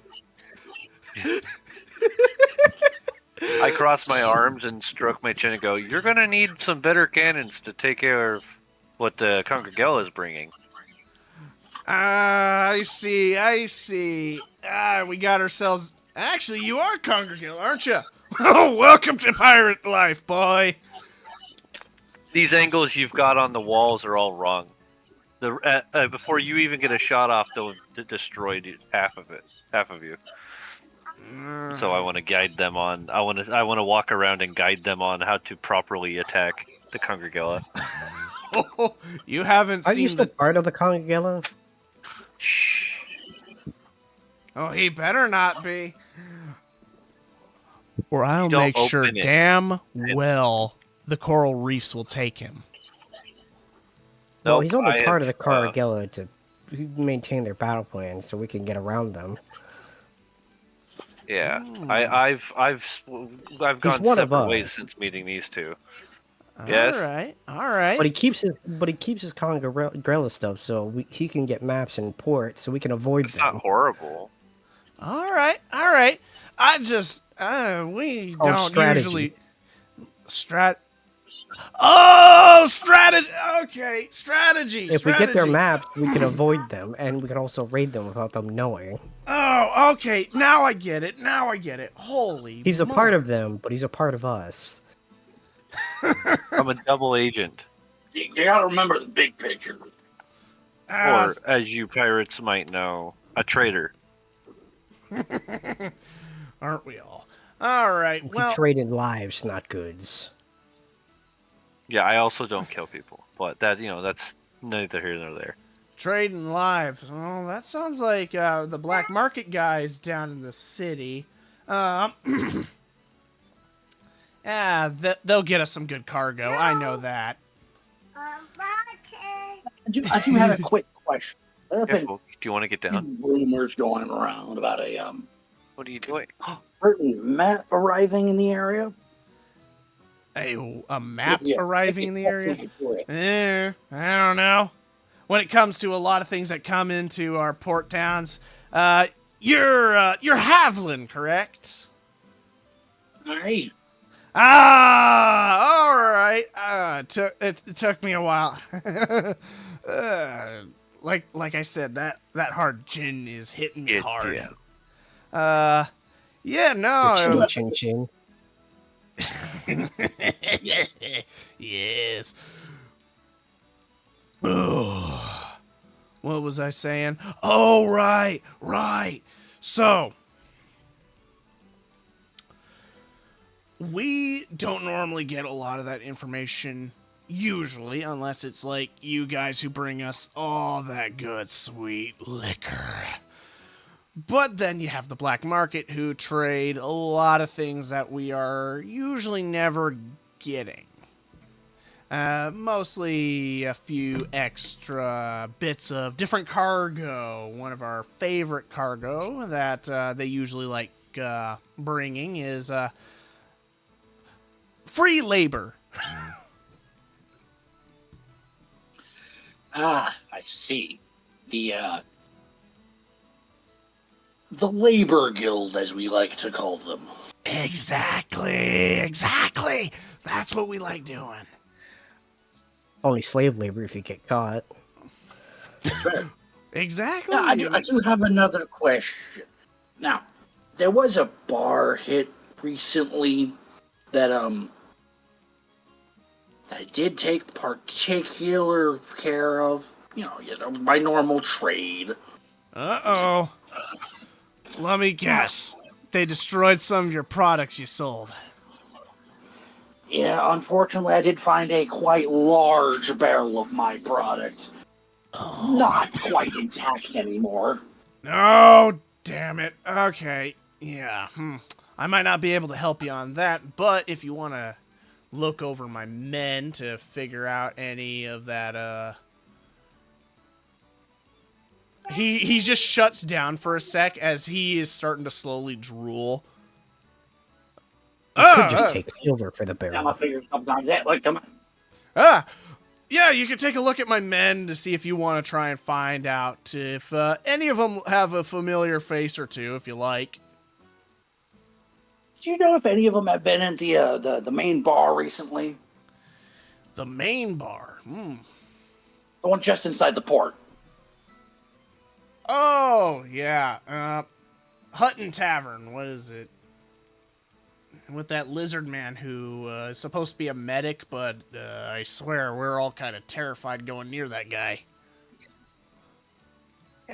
I cross my arms and stroke my chin and go, "You're gonna need some better cannons to take care of what the Congregella is bringing." Ah, I see. Ah, we got ourselves... Actually, you are Congregil, aren't you? Oh, welcome to pirate life, boy. These angles you've got on the walls are all wrong. Before you even get a shot off, they'll have destroyed half of you. So I want to guide them on. I want to walk around and guide them on how to properly attack the Congregilla. Oh, you haven't Are you seen still the... part of the Congregilla? Shh. Oh, he better not be. Or I'll don't make sure open it. damn well the coral reefs will take him. Well, Nope, he's only I part of the have, Congregilla to maintain their battle plans so we can get around them. Yeah, Hmm. I've gone one of separate ways us. since meeting these two. All Yes? right. But he keeps his Congregilla stuff so he can get maps and ports so we can avoid It's not them. horrible. All right. I just we Oh, don't strategy. usually Oh, strategy. Okay, strategy. If we get their maps, we can avoid them, and we can also raid them without them knowing. Oh, okay. Now I get it. Holy He's a moly. part of them, but he's a part of us. I'm a double agent. You gotta remember the big picture. Ah, Or, as you pirates might know, a traitor. aren't we all? All right. We Well, trade in lives, not goods. Yeah, I also don't kill people. But that's neither here nor there. trading lives. Oh, that sounds like the black market guys down in the city. They'll get us some good cargo. I know that. I do have a quick question. There have been Careful. Do you want to get down? rumors going around about a What are you doing? certain map arriving in the area. A map Yeah, arriving in the area? I don't know. When it comes to a lot of things that come into our port towns, you're Havlin, correct? Hey, Ah, all right. It took me a while. Like I said, that hard gin is hitting me hard. Yeah. Yeah, The no. chin chin. Yes. Ugh. What was I saying? Oh, right. So, we don't normally get a lot of that information, usually, unless it's like you guys who bring us all that good, sweet liquor. But then you have the black market who trade a lot of things that we are usually never getting. Mostly a few extra bits of different cargo. One of our favorite cargo that they usually like bringing is free labor. I see. The labor guild, as we like to call them. Exactly. That's what we like doing. Only slave labor if you get caught. That's right. Exactly. Now, I do have another question. Now, there was a bar hit recently that I did take particular care of. You know, my normal trade. Uh-oh. Let me guess. They destroyed some of your products you sold. Yeah, unfortunately, I did find a quite large barrel of my product. Not quite intact anymore. Oh, damn it. Okay. Yeah. I might not be able to help you on that, but if you want to look over my men to figure out any of that, He just shuts down for a sec as he is starting to slowly drool. You could just take silver for the Now barrel. my fingers sometimes that like come on. Yeah, you can take a look at my men to see if you want to try and find out if any of them have a familiar face or two, if you like. Do you know if any of them have been at the main bar recently? The main bar. The one just inside the port. Oh, yeah. Hutton Tavern. What is it? With that lizard man who is supposed to be a medic, but I swear we're all kind of terrified going near that guy.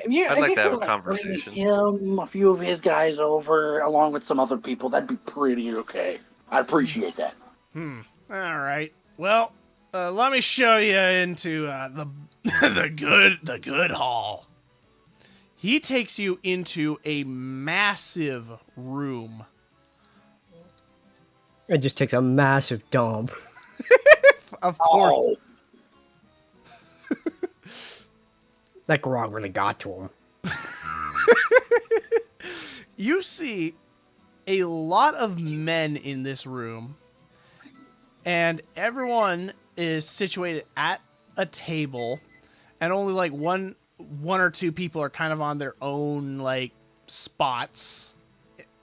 Yeah, I'd I like think to have we're a like conversation. him, a few of his guys over, along with some other people. That'd be pretty okay. I appreciate that. All right. Well, let me show you into the the good hall. He takes you into a massive room. It just takes a massive dump. Of course. Oh, That grog really got to him. You see a lot of men in this room, and everyone is situated at a table, and only like one or two people are kind of on their own like spots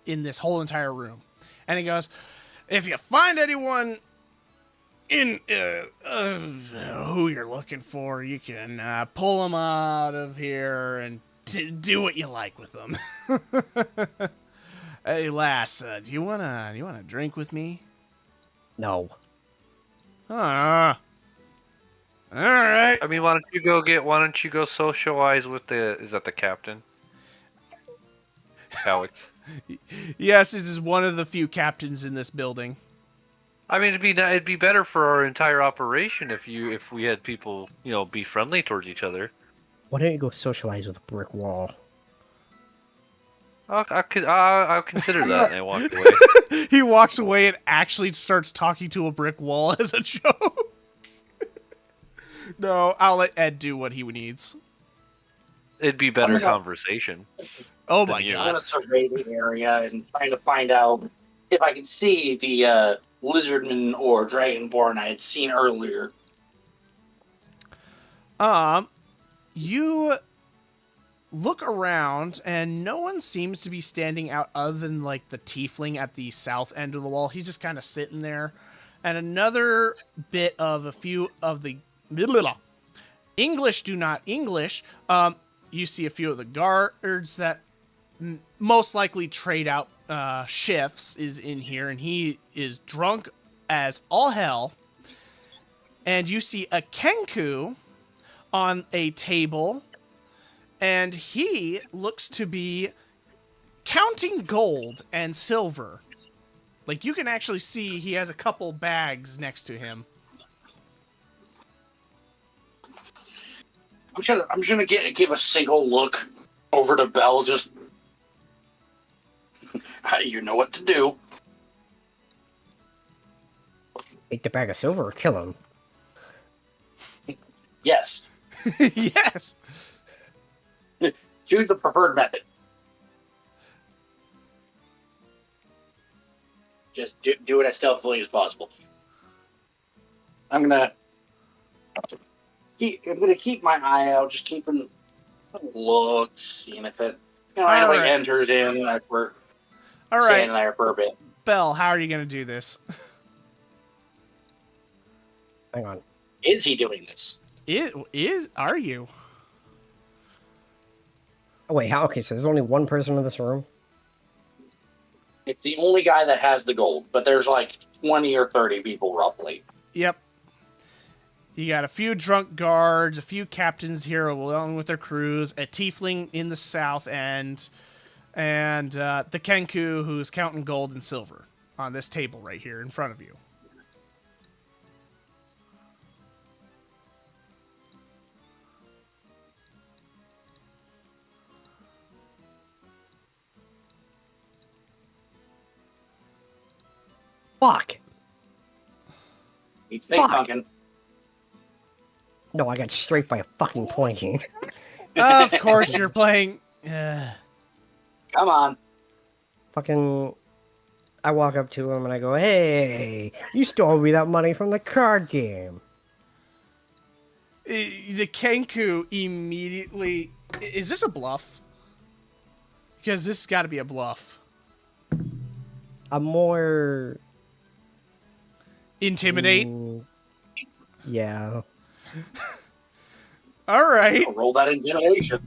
in this whole entire room. And he goes, if you find anyone in who you're looking for, you can pull them out of here and do what you like with them. Hey, lass, do you wanna drink with me? No. All right. I mean, why don't you go socialize with is that the captain? Alex. Yes, this is one of the few captains in this building. I mean, it'd be better for our entire operation if we had people, be friendly towards each other. Why don't you go socialize with a brick wall? I'll consider that, and I walk away. He walks away and actually starts talking to a brick wall as a joke. No, I'll let Ed do what he needs. It'd be better gonna- conversation. Oh my you. I'm god. gonna survey the area and trying to find out if I can see the lizardman or dragonborn I had seen earlier. You look around and no one seems to be standing out other than like the tiefling at the south end of the wall. He's just kind of sitting there. And another bit of a few of the English do not English. You see a few of the guards that most likely trade out shifts is in here, and he is drunk as all hell. And you see a Kenku on a table, and he looks to be counting gold and silver. Like, you can actually see he has a couple bags next to him. I'm just gonna give a single look over to Bell. Just you know what to do. Take the bag of silver or kill him. Yes, Yes. choose the preferred method. Just do it as stealthily as possible. I'm gonna keep my eye out, just keeping looks, seeing if it anybody Alright. enters in. Like we're All standing right, there for a bit. Belle, how are you going to do this? Hang on. Is he doing this? Are you? Oh, wait, how? Okay, so there's only one person in this room? It's the only guy that has the gold, but there's like 20 or 30 people roughly. Yep. You got a few drunk guards, a few captains here along with their crews, a tiefling in the south end, and the Kenku who's counting gold and silver on this table right here in front of you. Fuck! He's snake Fuck. sunken. No, I got straight by a fucking pointing. Of course, you're playing. Come on. Fucking... I walk up to him and I go, hey, you stole me that money from the card game. The Kenku immediately. Is this a bluff? Because this has got to be a bluff. I'm more... Intimidate. Yeah. All right. Roll that intimidation.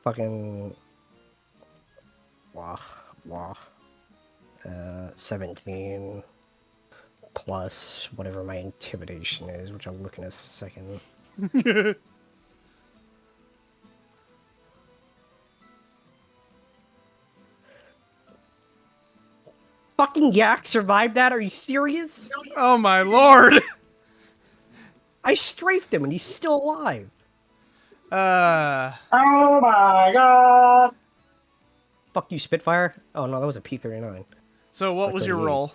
Fucking. Wah, wah. 17 plus whatever my intimidation is, which I'll look in a second. Fucking Yak survived that? Are you serious? Oh my lord. I strafed him and he's still alive. Oh my god! Fuck you, Spitfire. Oh no, that was a P39. So what Or was your 38. roll?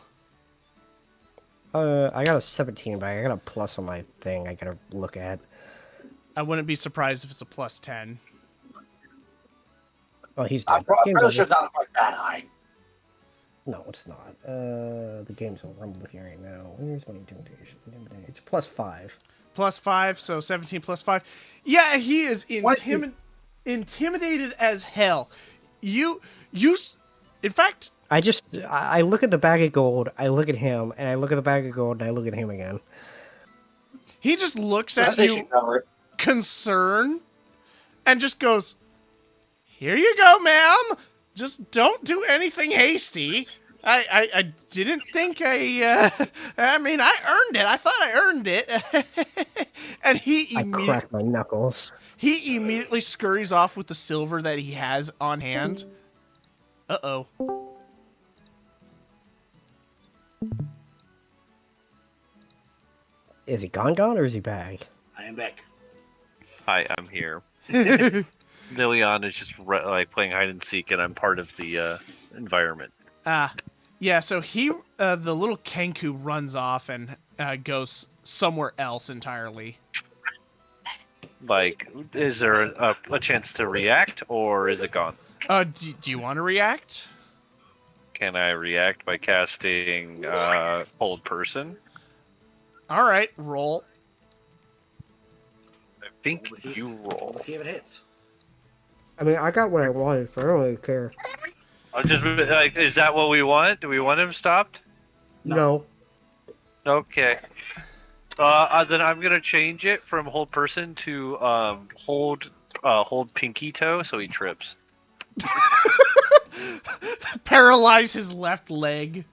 I got a 17, but I got a plus on my thing I gotta look at. I wouldn't be surprised if it's a plus 10. Oh, he's dead. Game's Probably over. should not quite that high. No, it's not. The game's over. I'm looking right now. Where's my intimidation? It's plus 5. Plus 5, so 17 plus 5. Yeah, he is intimidated as hell. In fact, I look at the bag of gold, I look at him, and I look at the bag of gold, and I look at him again. he just looks at They you should cover it. concerned and just goes, "Here you go, ma'am. Just don't do anything hasty. I didn't think I mean, I earned it. I thought I earned it." And I crack my knuckles. he immediately scurries off with the silver that he has on hand. Uh-oh. Is he gone or is he back? I am back. Hi, I'm here. Lilian is just like playing hide and seek, and I'm part of the environment. Yeah, so the little Kenku runs off and goes somewhere else entirely. Like, is there a chance to react, or is it gone? Do you want to react? Can I react by casting Hold Person? All right, roll. I think you roll. Let's see if it hits. I mean, I got what I wanted, so I don't really care. I'm just like, is that what we want? Do we want him stopped? No. Okay. Then I'm gonna change it from Hold Person to hold Pinky Toe, so he trips. Paralyze his left leg.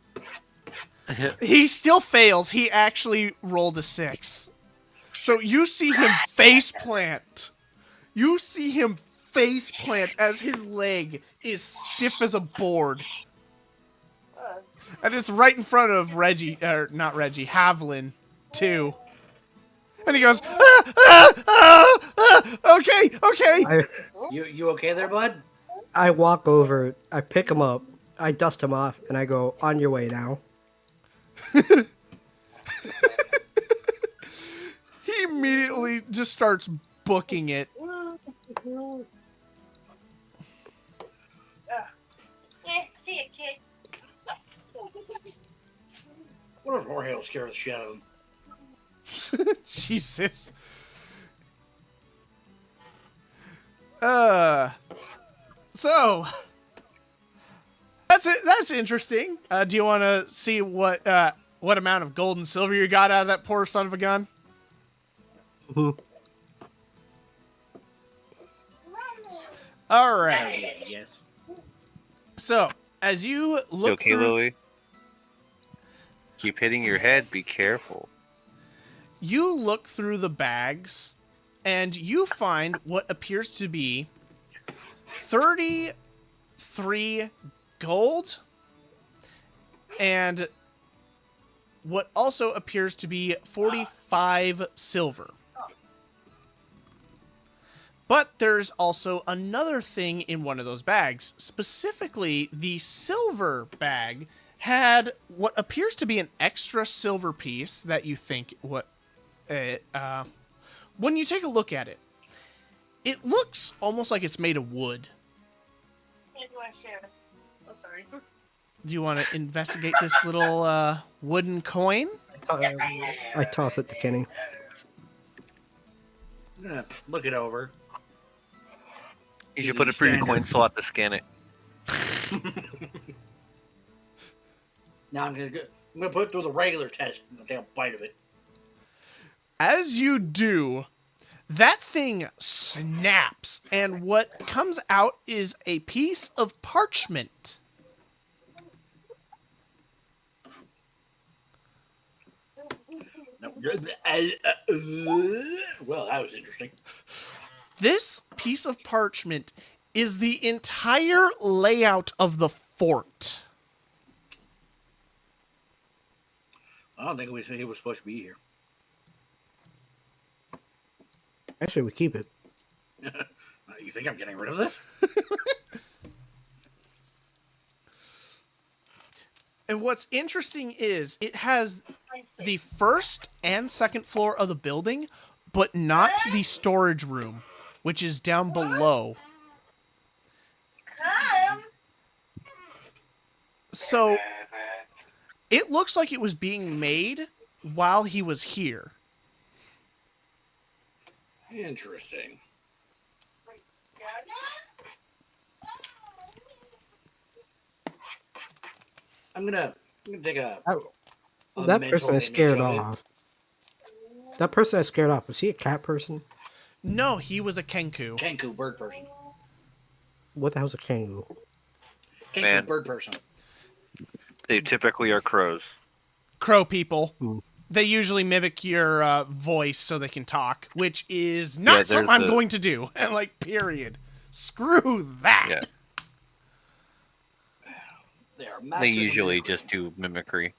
He still fails. He actually rolled a 6. So you see him face plant. You see him face plant as his leg is stiff as a board. And it's right in front of Reggie, or not Reggie, Havlin, too. And he goes, okay. You okay there, bud? I walk over, I pick him up, I dust him off, and I go, on your way now. He immediately just starts booking it. See it, kid. What if Jorge will scare the shit out of him? Jesus. So that's it. That's interesting. Do you want to see what amount of gold and silver you got out of that poor son of a gun? All right. Yes. So as you look You okay, through, Lily? Keep hitting your head. Be careful. you look through the bags, and you find what appears to be 33 gold and what also appears to be 45 silver. But there's also another thing in one of those bags. Specifically, the silver bag had what appears to be an extra silver piece that you think when you take a look at it, it looks almost like it's made of wood. Yeah, do you want to share? Oh, sorry. Do you want to investigate this little wooden coin? I toss it to Kenny. I'm gonna look it over. You should put it through your Standard. coin slot to scan it. Now I'm gonna put it through the regular test. I'm gonna take a bite of it. As you do, That thing snaps, and what comes out is a piece of parchment. No, well, that was interesting. This piece of parchment is the entire layout of the fort. I don't think he was supposed to be here. Actually, we keep it. You think I'm getting rid of this? And what's interesting is it has the first and second floor of the building, but not the storage room, which is down below. Come. So it looks like it was being made while he was here. Interesting. I'm gonna take a That mental person is image scared of it. off. That person is scared off. Was he a cat person? No, he was a Kenku. Kenku, bird person. What the hell's a kangaroo? Kenku, Man. bird person. They typically are crows. Crow people. Hmm. They usually mimic your voice so they can talk, which is not Yeah, something there's I'm the- going to do. And like, period. Screw that. Yeah. They are They masters of usually mimicry. just do mimicry.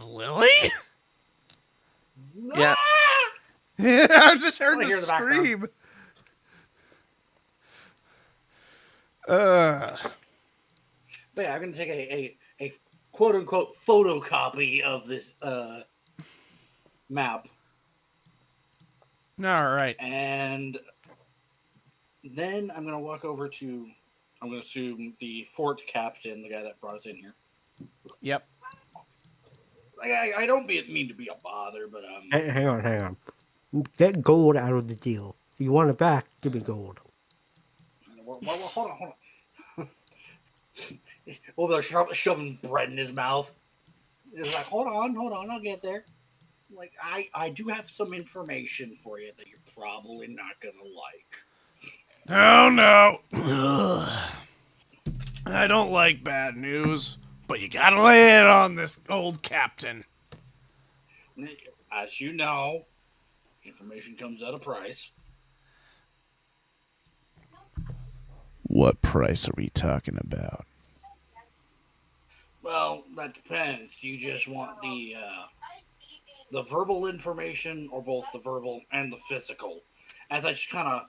Lily? Yeah. I just heard I the hear the background. scream. But yeah, I'm gonna take a quote unquote photocopy of this map, All right. and then I'm gonna walk over to, I'm gonna assume the fort captain, the guy that brought us in here. Yep. Like, I don't mean to be a bother, but Hang on. Get gold out of the deal. You want it back? Give me gold. well, hold on. Over there shoving bread in his mouth. He's like, hold on, I'll get there. Like, I do have some information for you that you're probably not gonna like. Oh no. I don't like bad news, but you gotta lay it on this old captain. As you know, information comes at a price. What price are we talking about? Well, that depends. Do you just want the verbal information, or both the verbal and the physical? As I just kind of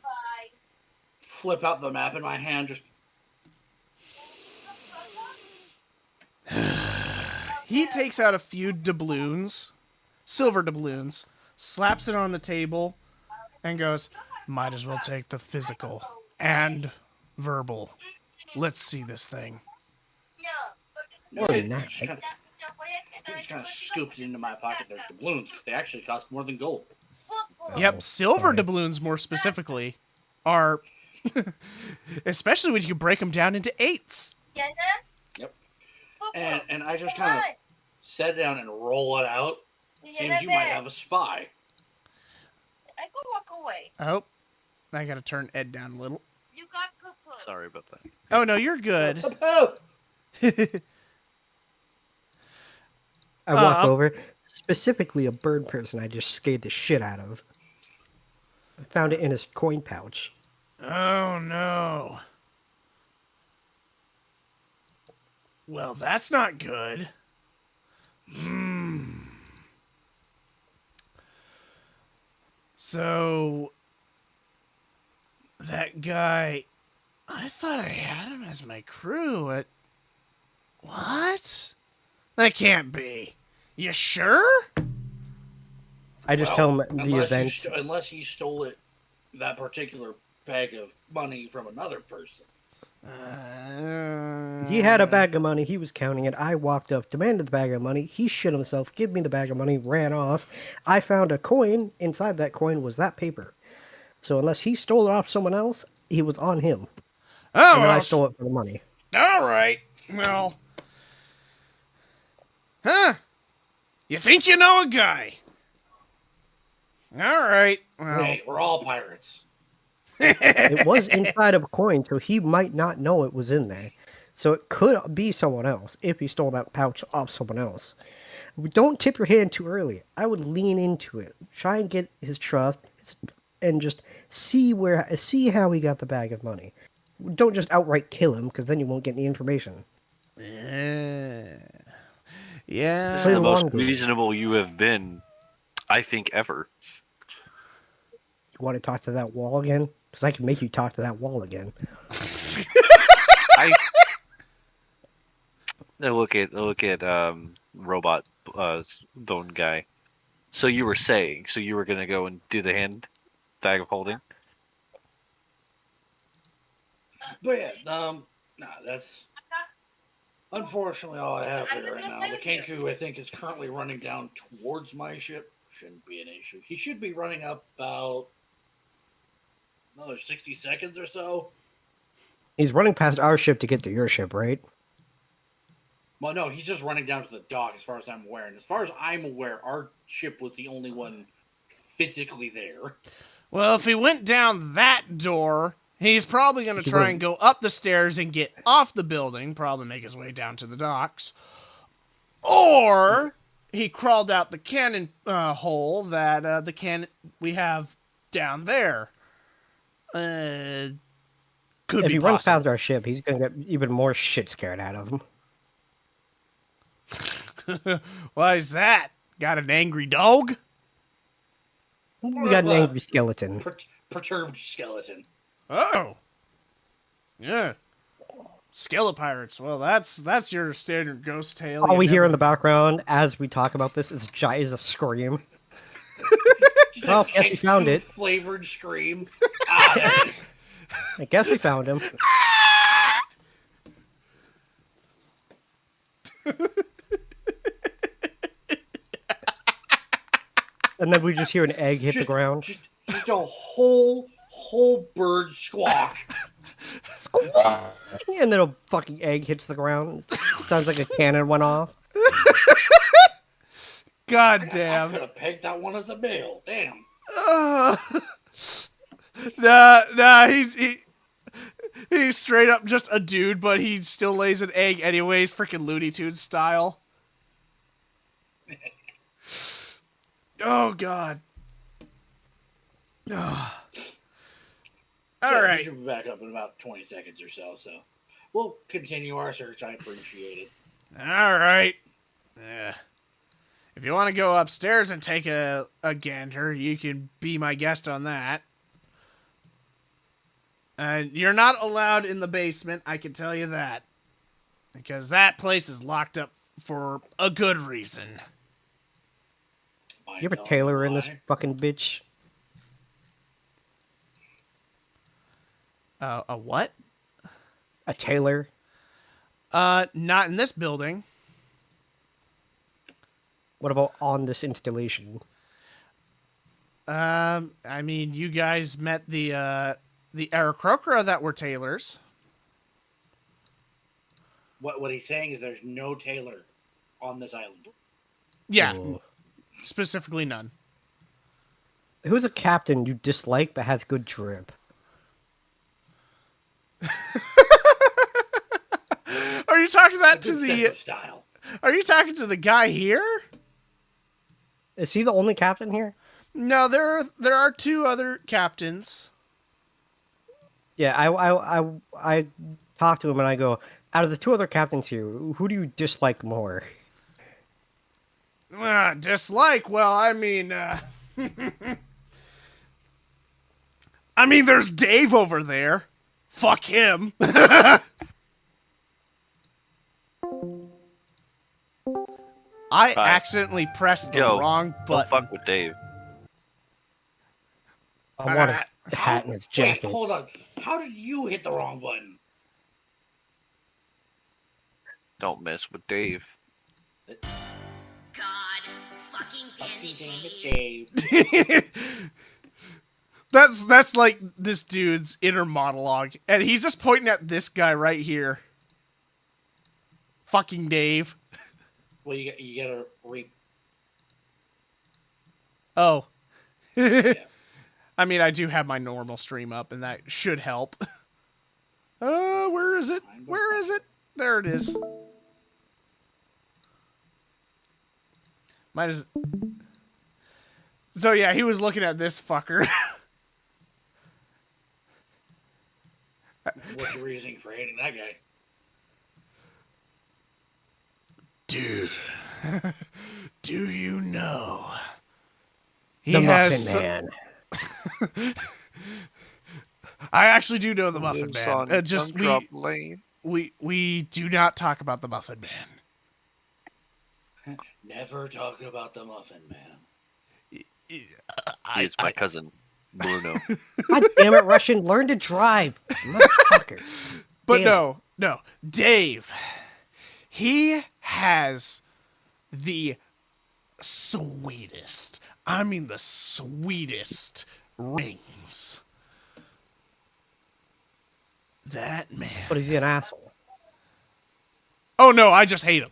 flip out the map in my hand, just He takes out a few doubloons, silver doubloons, slaps it on the table, and goes, might as well take the physical and verbal. Let's see this thing. More than he that. just kind of scoops it into my pocket. They're doubloons because they actually cost more than gold. Yep, silver sorry. doubloons more specifically are, especially when you break them down into eights. Yep. And I just kind of set it down and roll it out. Seems you might have a spy. I go walk away. Oh, I gotta turn Ed down a little. You got poo-poo. Sorry about that. Oh no, you're good. I walk Um, over. Specifically, a bird person I just scared the shit out of. I found it in his coin pouch. Oh no. Well, that's not good. So, that guy, I thought I had him as my crew. What? That can't be. You sure? I just tell him the event. Unless he stole it, that particular bag of money from another person. He had a bag of money. He was counting it. I walked up, demanded the bag of money. He shit himself, give me the bag of money, ran off. I found a coin. Inside that coin was that paper. So unless he stole it off someone else, he was on him. Oh, And then I well, stole it for the money. all right. Well, huh? You think you know a guy? All right. Well, Hey, we're all pirates. It was inside of a coin, so he might not know it was in there. So it could be someone else if he stole that pouch off someone else. Don't tip your hand too early. I would lean into it, try and get his trust, and just see how he got the bag of money. Don't just outright kill him, because then you won't get any information. yeah. This Yeah. is the the most long game. reasonable you have been, I think, ever. You want to talk to that wall again? Because I can make you talk to that wall again. I look at robot bone guy. So you were saying, so you were gonna go and do the hand bag of holding? But yeah, that's unfortunately all I have for you right now. The Kenku, I think, is currently running down towards my ship. Shouldn't be an issue. He should be running up about another 60 seconds or so. He's running past our ship to get to your ship, right? Well, no, he's just running down to the dock as far as I'm aware. And as far as I'm aware, our ship was the only one physically there. Well, if he went down that door, he's probably going to try and go up the stairs and get off the building, probably make his way down to the docks. Or he crawled out the cannon hole that the cannon we have down there. Could If be he runs possible. past our ship, he's going to get even more shit scared out of him. Why is that? Got an angry dog? We got an angry skeleton. Perturbed skeleton. Oh. Yeah. Skelepirates. Well, that's your standard ghost tale. All You we hear in never- the background as we talk about this is a scream. Well, guess he found it. Flavored scream. Ah, there it is. I guess he found him. And then we just hear an egg hit the ground. Just a whole bird squawk. Squawk! And then a fucking egg hits the ground. Sounds like a cannon went off. God I damn. could have pegged that one as a male. Damn. Nah, he's straight up just a dude, but he still lays an egg anyways, freaking Looney Tunes style. Oh god. All So, right. We should be back up in about 20 seconds or so. So we'll continue our search. I appreciate it. All right. Yeah. If you want to go upstairs and take a gander, you can be my guest on that. You're not allowed in the basement, I can tell you that. Because that place is locked up for a good reason. Mind You ever telling Taylor in why? this fucking bitch? A what? A tailor? Not in this building. What about on this installation? I mean, you guys met the Aarakocra that were tailors. What he's saying is there's no tailor on this island. Yeah, Oh. specifically none. Who's a captain you dislike but has good drip? Are you talking that A to good sense the? of style. Are you talking to the guy here? Is he the only captain here? No, there are two other captains. Yeah, I talk to him and I go, out of the two other captains here, who do you dislike more? Dislike? Well, I mean, I mean, there's Dave over there. Fuck him. I Hi. accidentally pressed the Yo, wrong Don't button. fuck with Dave. I want his hat and his jacket. Wait, hold on. How did you hit the wrong button? Don't mess with Dave. God fucking damn it, Dang Dave. it, Dave. That's like this dude's inner monologue, and he's just pointing at this guy right here. Fucking Dave. Well, you gotta Oh. Yeah. I mean, I do have my normal stream up, and that should help. Where is it? Where is it? There it is. Might as... So yeah, he was looking at this fucker. What's your reasoning for hating that guy? Dude, do you know? He The has Muffin Man. I actually do know the Muffin Lives Man. on Just Gumdrop Lane. we do not talk about the Muffin Man. Never talk about the Muffin Man. He's my cousin, Bruno. God damn it, Russian, learn to drive, motherfucker. But Damn. no, Dave. He has the sweetest, I mean the sweetest rings. That man. But is he an asshole? Oh no, I just hate him.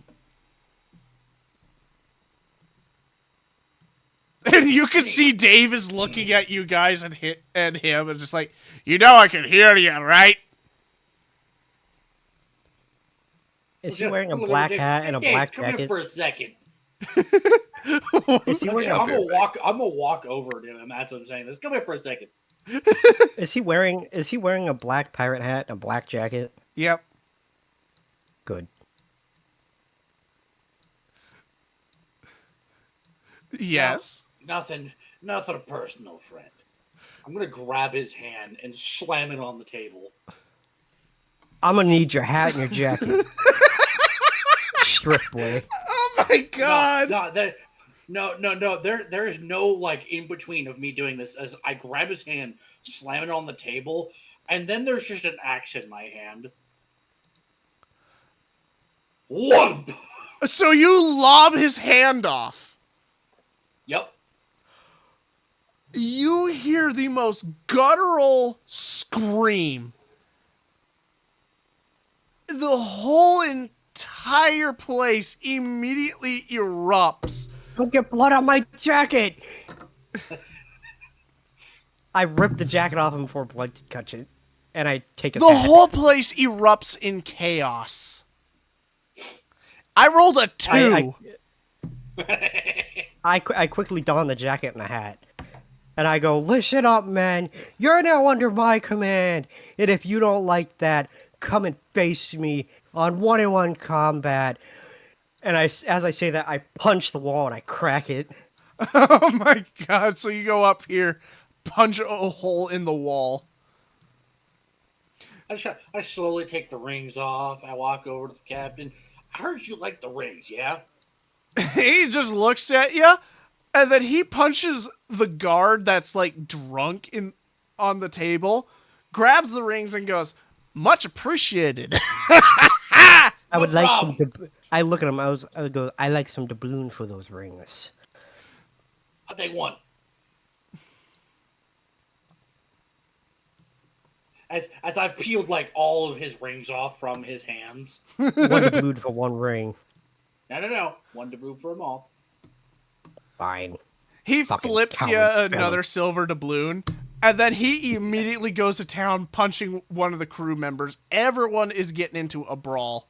And you can see Dave is looking at you guys and him and just like, you know I can hear you, right? Is he wearing a black hat and a black come here jacket? for a second. Is he wearing I'm a, gonna walk over to him. That's what I'm saying. Let's come here for a second. is he wearing a black pirate hat and a black jacket? Yep. Good. Yes. Nothing personal, friend. I'm gonna grab his hand and slam it on the table. I'm gonna need your hat and your jacket. Strip boy. Oh my god. No. There is no like in between of me doing this. As I grab his hand, slam it on the table, and then there's just an axe in my hand. Whoop! So you lob his hand off. Yep. You hear the most guttural scream. The whole entire place immediately erupts. Don't get blood on my jacket! I rip the jacket off him before blood touch it, and I take his The hat. whole place erupts in chaos. I rolled a 2. I quickly don the jacket and the hat. And I go, listen up, man. You're now under my command. And if you don't like that, come and face me on 1-on-1 combat. And as I say that, I punch the wall and I crack it. Oh my god, so you go up here, punch a hole in the wall. I slowly take the rings off. I walk over to the captain. I heard you like the rings, yeah? He just looks at you, and then he punches the guard that's like drunk on the table, grabs the rings and goes, "Much appreciated." I would like problem. some. I look at him. I would go. I like some doubloon for those rings. I'll take one. As I've peeled like all of his rings off from his hands. One doubloon for one ring. No. One to brew for them all. Fine. He Fucking flips you coward another fellow. silver doubloon, and then he immediately goes to town punching one of the crew members. Everyone is getting into a brawl.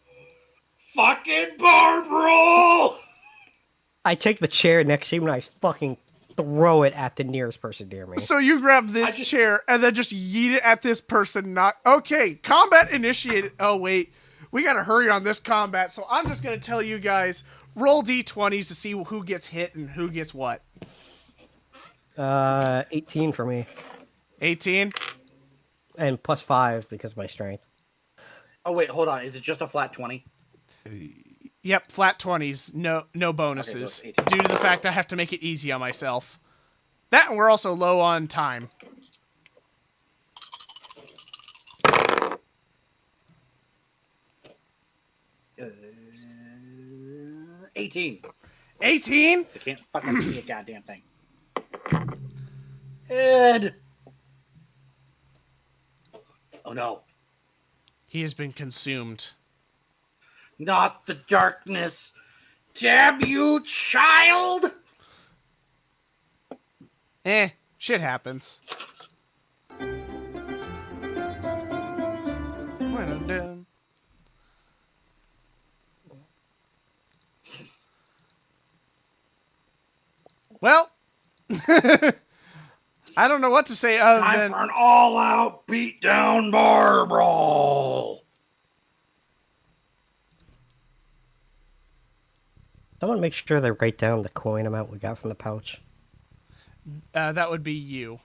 Fucking bar brawl! I take the chair next to him and I fucking throw it at the nearest person near me. So you grab this chair and then just yeet it at this person. Okay, combat initiated. Oh, wait. We got to hurry on this combat, so I'm just going to tell you guys, roll d20s to see who gets hit and who gets what. 18 for me. 18? And plus 5 because of my strength. Oh wait, hold on. Is it just a flat 20? Yep, flat 20s. No bonuses. Okay, so it's 18. Due to the fact I have to make it easy on myself. That, and we're also low on time. Uh, 18. 18? I can't fucking see a goddamn thing. Ed! Oh no. He has been consumed. Not the darkness. Damn you, child! Shit happens. Well, I don't know what to say other Time than for an all-out beat-down bar brawl. Someone make sure they write down the coin amount we got from the pouch. that would be you.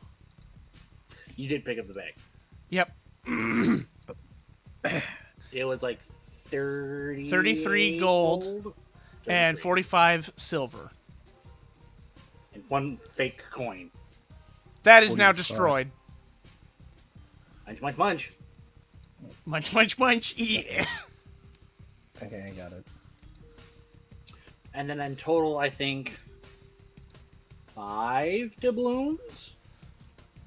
You did pick up the bag. Yep. It was like 33 gold and 45 silver. And one fake coin. That is now 45. destroyed. Munch, munch, munch. Munch, munch, munch. Yeah. Okay, I got it. And then in total, I think 5 doubloons.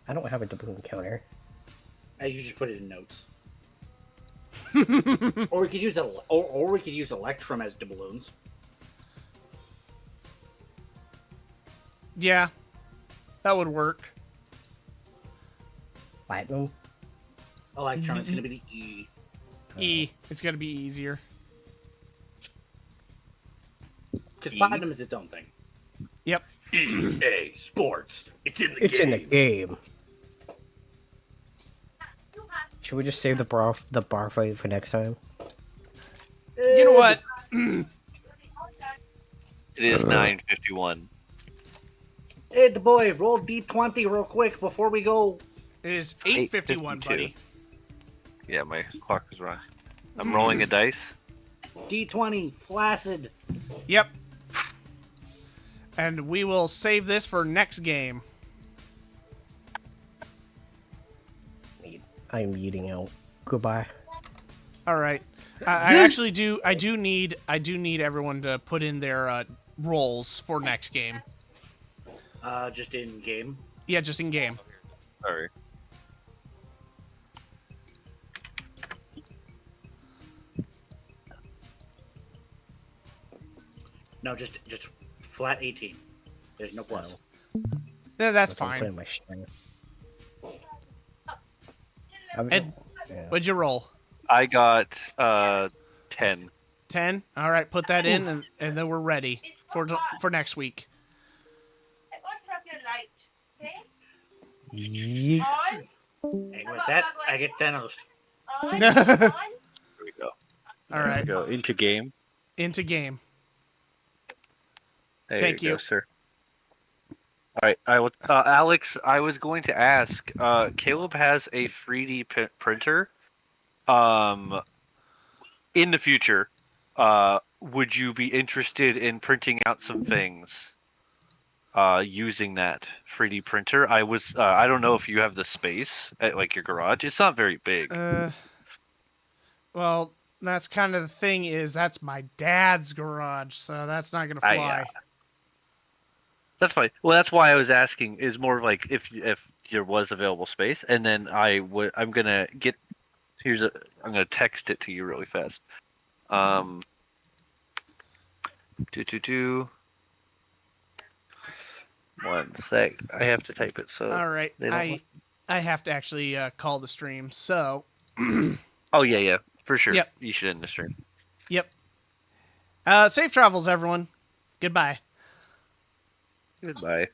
I don't have a doubloon counter. You just put it in notes. Or we could use or we could use Electrum as doubloons. Yeah, that would work. Platinum. Electrum is going to be the E. E. It's gonna be easier. Because platinum is its own thing. Yep. EA Sports. It's in the It's game. in the game. Should we just save the bar fight for next time? You know what? It is 9:51. Hey, the boy, roll D20 real quick before we go. It is 8:51, buddy. Yeah, my clock is wrong. I'm rolling a dice. D20, flaccid. Yep. And we will save this for next game. I'm eating out. Goodbye. All right. I actually do. I do need everyone to put in their roles for next game. Just in game. Yeah, just in game. Sorry. No, just flat 18. There's no plus. Yeah, that's I'm fine. putting my strength. Ed, Yeah. what'd you roll? I got 10. 10. All right, put that in, and then we're ready for next week. I open up your light, okay? Yeet. On, And with that, I get Thanos. on, on. Here we go. All right, Go into game. into game. There Thank you go, you. sir. All right, I will. Alex, I was going to ask. Caleb has a 3D printer. In the future, would you be interested in printing out some things? Using that 3D printer. I was. I don't know if you have the space at like your garage. It's not very big. Well, that's kind of the thing is that's my dad's garage, so that's not gonna fly. That's fine. Well, that's why I was asking. Is more like if there was available space, and then I'm gonna get. I'm gonna text it to you really fast. One sec. I have to type it. So. All right, They don't I have to actually call the stream. So, Oh yeah, for sure. Yep. You should end the stream. yep. Safe travels, everyone. Goodbye. Goodbye.